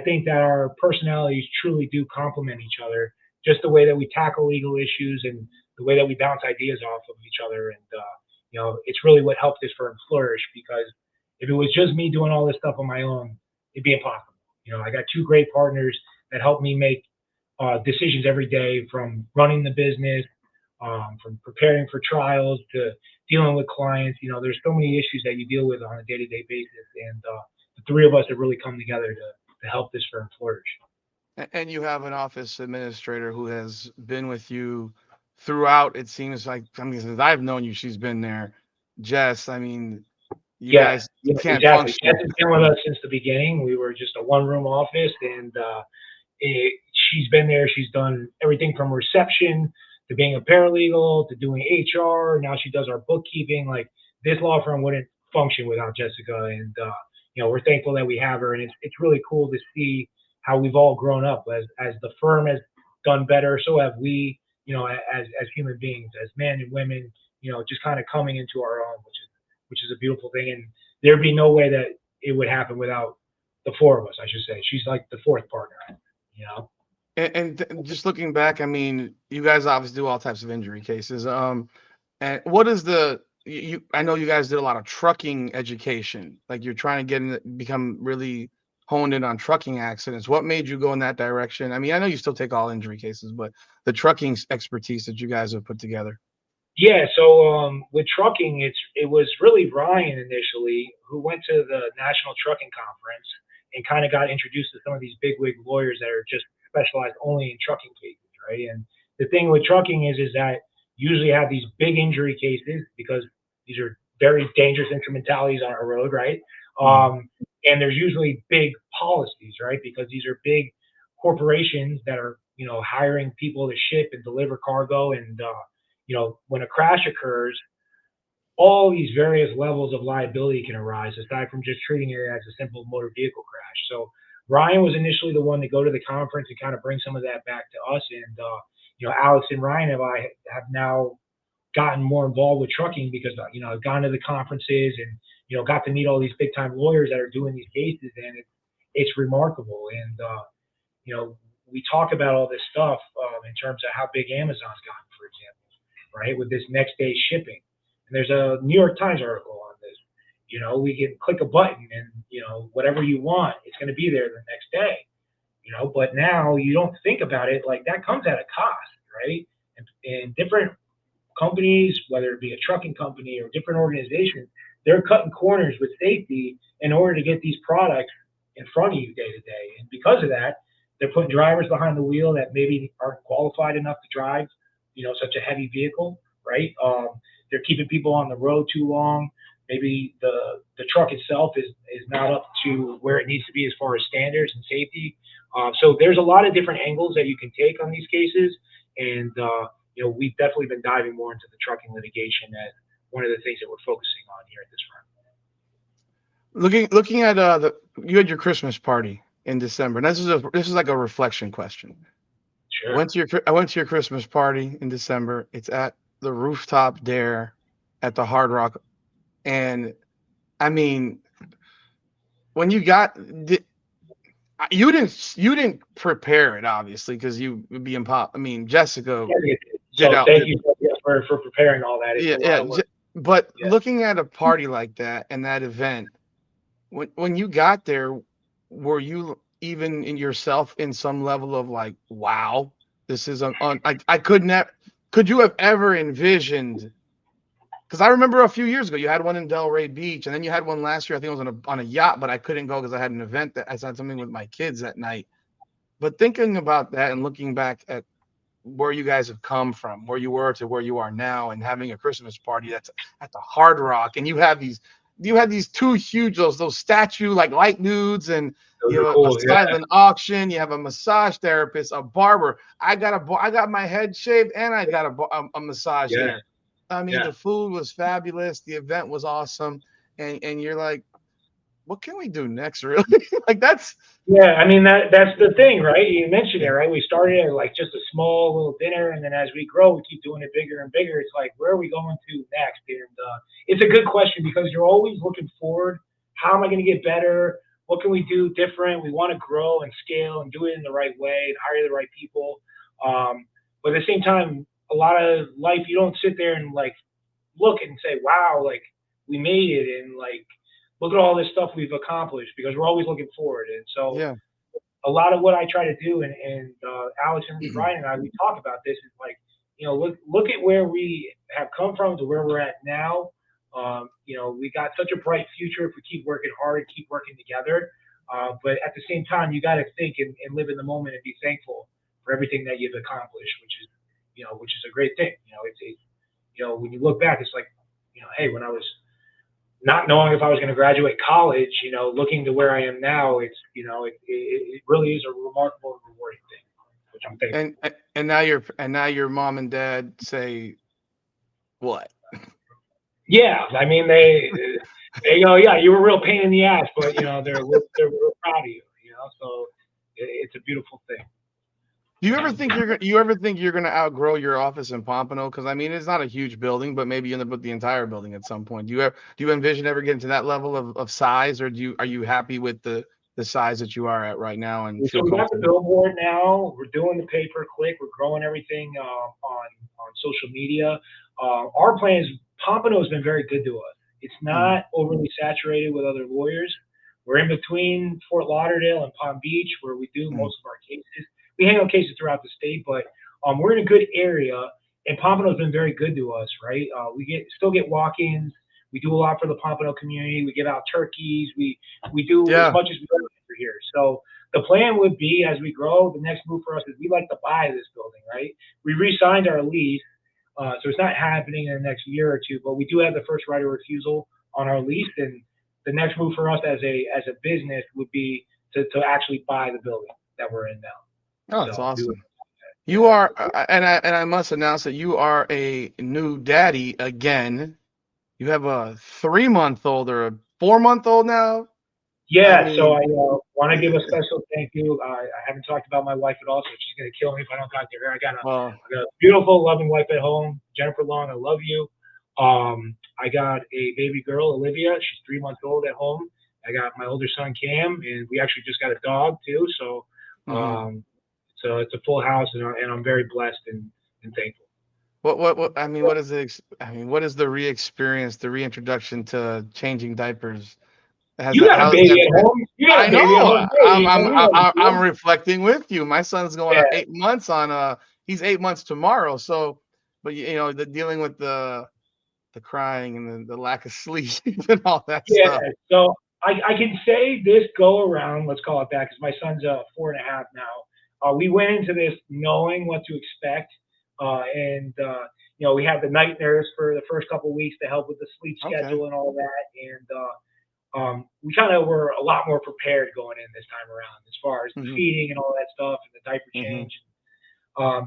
think that our personalities truly do complement each other, just the way that we tackle legal issues and the way that we bounce ideas off of each other. And, it's really what helped this firm flourish because if it was just me doing all this stuff on my own, it'd be impossible. I got two great partners that help me make decisions every day from running the business, from preparing for trials to dealing with clients. There's so many issues that you deal with on a day-to-day basis, and the three of us have really come together to help this firm flourish. and you have an office administrator who has been with you throughout. It seems like, I mean, since I've known you, she's been there. Jess, I mean, you Yeah, guys yeah, can't exactly. Jess function. has been with us since the beginning. We were just a one-room office, and she's been there. She's done everything from reception to being a paralegal to doing HR. Now she does our bookkeeping. Like this law firm wouldn't function without Jessica, and we're thankful that we have her. And it's really cool to see how we've all grown up as the firm has done better. So have we. As human beings, as men and women. Just kind of coming into our own, which is a beautiful thing. And there'd be no way that it would happen without the four of us. I should say she's like the fourth partner. You know. Just looking back, I mean, you guys obviously do all types of injury cases. And what is I know you guys did a lot of trucking education. Like you're trying to become really honed in on trucking accidents. What made you go in that direction? I mean, I know you still take all injury cases, but the trucking expertise that you guys have put together. Yeah, so with trucking, it was really Ryan initially who went to the National Trucking Conference and kind of got introduced to some of these bigwig lawyers that are just specialized only in trucking cases, right? And the thing with trucking is that you usually have these big injury cases because these are very dangerous instrumentalities on a road, right? Mhm. And there's usually big policies, right? Because these are big corporations that are hiring people to ship and deliver cargo and when a crash occurs, all these various levels of liability can arise aside from just treating it as a simple motor vehicle crash. So Ryan was initially the one to go to the conference and kind of bring some of that back to us. And, Alex and Ryan have now gotten more involved with trucking because, I've gone to the conferences and, got to meet all these big time lawyers that are doing these cases. And it's remarkable. And, you know, we talk about all this stuff in terms of how big Amazon's gotten, for example, right? With this next day shipping. And there's a New York Times article on this. We can click a button and, whatever you want, it's going to be there the next day. But now you don't think about it like that comes at a cost, right? And different companies, whether it be a trucking company or different organizations, they're cutting corners with safety in order to get these products in front of you day to day. And because of that, they're putting drivers behind the wheel that maybe aren't qualified enough to drive, such a heavy vehicle, right? They're keeping people on the road too long. Maybe the truck itself is not up to where it needs to be as far as standards and safety. So there's a lot of different angles that you can take on these cases, and we've definitely been diving more into the trucking litigation as one of the things that we're focusing on here at this firm. Looking at you had your Christmas party in December. And this is like a reflection question. Sure. I went to your Christmas party in December. It's at the rooftop there at the Hard Rock, and I mean, when you got you didn't prepare it obviously because you would be impossible. I mean, Jessica Yeah, did so out thank did you for preparing all that. It's yeah a lot yeah. of work. But Yeah. looking at a party like that and that event, when you got there, were you even in yourself in some level of like, wow, this is I could not could you have ever envisioned? Because I remember a few years ago, you had one in Delray Beach, and then you had one last year. I think it was on a yacht, but I couldn't go because I had an event that I had something with my kids that night. But thinking about that and looking back at where you guys have come from, where you were to where you are now, and having a Christmas party that's at the Hard Rock, and you had these two huge those statue like light nudes, and Those you are have a cool. Yeah, silent auction, you have a massage therapist, a barber. I got my head shaved, and I got a massage yes, there. I mean, yeah. the food was fabulous, the event was awesome, and you're like, what can we do next, really? Like that's Yeah, I mean that's the thing, right? You mentioned it, right? We started at like just a small little dinner, and then as we grow, we keep doing it bigger and bigger. It's like, where are we going to next? And it's a good question because you're always looking forward. How am I going to get better? What can we do different? We want to grow and scale and do it in the right way and hire the right people. But at the same time, a lot of life, you don't sit there and like look and say, wow, like we made it, and like look at all this stuff we've accomplished, because we're always looking forward. And so yeah. a lot of what I try to do, and Alex and Ryan and I, we talk about this, is like, look at where we have come from to where we're at now. We got such a bright future if we keep working hard and keep working together. But at the same time, you got to think and live in the moment and be thankful for everything that you've accomplished, which is a great thing. When you look back, it's like, hey, when I was not knowing if I was going to graduate college, looking to where I am now, it really is a remarkable and rewarding thing, which I'm thankful And for. and now your mom and dad say what? Yeah, I mean they go, yeah, you were a real pain in the ass, but they're real proud of you, so it's a beautiful thing. Do you ever think you're gonna outgrow your office in Pompano? Because I mean, it's not a huge building, but maybe you end up with the entire building at some point. Do you envision ever getting to that level of size, or are you happy with the size that you are at right now and So feel we got the comfortable? billboard now. We're doing the pay per click. We're growing everything on social media. Our plan is, Pompano has been very good to us. It's Mhm. not overly saturated with other lawyers. We're in between Fort Lauderdale and Palm Beach, where we do Mhm. most of our cases. We handle cases throughout the state, but we're in a good area, and Pompano's been very good to us. Right? We still get walk-ins. We do a lot for the Pompano community. We give out turkeys. We do as Yeah. much as we can for here. So the plan would be, as we grow, the next move for us is we like to buy this building, right? We re-signed our lease, so it's not happening in the next year or two, but we do have the first right of refusal on our lease, and the next move for us as a business would be to actually buy the building that we're in now. Oh, that's So we would, awesome. You yeah. are, So we're, and I must announce that you are a new daddy again. You have a 3 month old or a 4 month old now. I yeah, so mean, I want to give a special thank you. I haven't talked about my wife at all, so she's gonna kill me if I don't talk to her. well, I got a beautiful, loving wife at home, Jennifer Long. I love you. I got a baby girl, Olivia. She's 3 months old at home. I got my older son Cam, and we actually just got a dog too. mhm. Um, so it's a full house, and I'm very blessed and thankful. What I mean, what is I mean, what is the re-experience, the reintroduction to changing diapers? You got a How has baby that at been? home. You got I a baby at know. home. Hey, you know what I'm to do. reflecting with you. My son's going on Yeah, 8 months on he's 8 months tomorrow. So, but the dealing with the crying and the lack of sleep and all that yeah. stuff. So I can say this go around, let's call it that, because my son's 4.5 now. We went into this knowing what to expect, and we had the night nurse for the first couple of weeks to help with the sleep Okay. schedule and all that, and we kind of were a lot more prepared going in this time around as far as the Hmm. feeding and all that stuff and the diaper Hmm. change.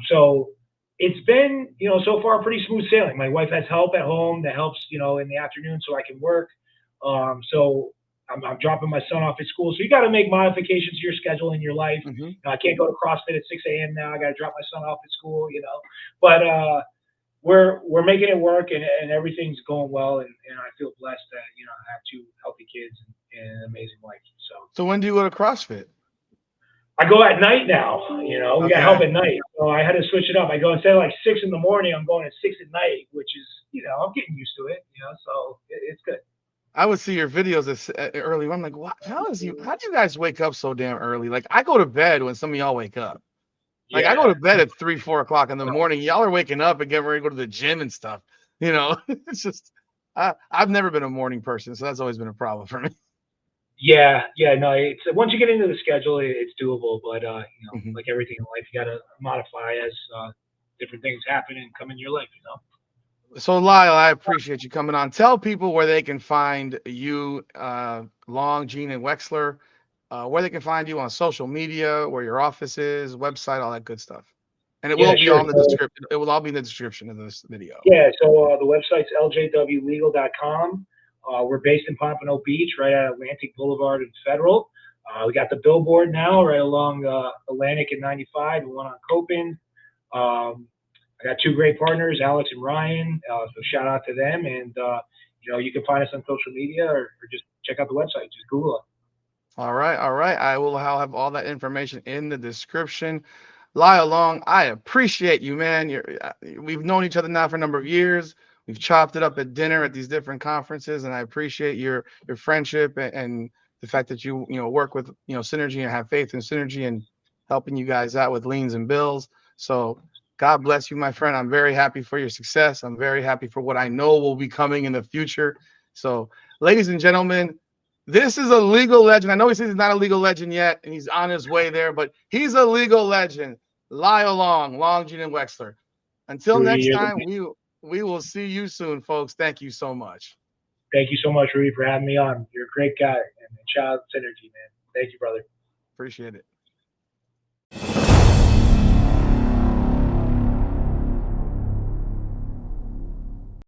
So it's been, so far pretty smooth sailing. My wife has help at home that helps, in the afternoon so I can work. So I'm dropping my son off at school. So you got to make modifications to your schedule in your life. Hmm. I can't go to CrossFit at 6 a.m. now. I got to drop my son off at school. But we're making it work, and everything's going well, and I feel blessed that I have two healthy kids and an amazing wife. So So when do you go to CrossFit? I go at night now. We got help Okay. at night, so I had to switch it up. I go, instead of like 6 in the morning, I'm going at 6 at night, which is, I'm getting used to it. So it's good. I would see your videos early. I'm like, what? How do you guys wake up so damn early? Like I go to bed when some of y'all wake up. Like I go Yeah. to bed at 3, 4 o'clock in the morning. Y'all are waking up and getting ready to go to the gym and stuff. It's just I've never been a morning person, so that's always been a problem for me. Yeah, no, it's once you get into the schedule, it's doable. But Mhm. like everything in life, you gotta modify as different things happen and come in your life. So, Lyle, I appreciate you coming on. Tell people where they can find you, Long, Gene, and Wexler, where they can find you on social media, where your office is, website, all that good stuff. And it will Yeah, be sure. all in the So description. It will all be in the description of this video. yeah, so the website's ljwlegal.com. We're based in Pompano Beach, right at Atlantic Boulevard and Federal. We got the billboard now right along Atlantic and 95 and one on Copin. Um, I got two great partners, Alex and Ryan. So shout out to them. And, you can find us on social media or just check out the website. Just Google it. All right, all right. I'll have all that information in the description. Lyle Long, I appreciate you, man. We've known each other now for a number of years. We've chopped it up at dinner at these different conferences, and I appreciate your friendship and the fact that you work with Synergy and have faith in Synergy and helping you guys out with liens and bills. So God bless you, my friend. I'm very happy for your success. I'm very happy for what I know will be coming in the future. So, ladies and gentlemen, this is a legal legend. I know he says he's not a legal legend yet, and he's on his way there, but he's a legal legend. Lyle Long, Long, Gene, and Wexler. Until Rudy, next time, we will see you soon, folks. Thank you so much. thank you so much, Rudy, for having me on. You're a great guy. And shout out to Synergy, man. Thank you, brother. Appreciate it.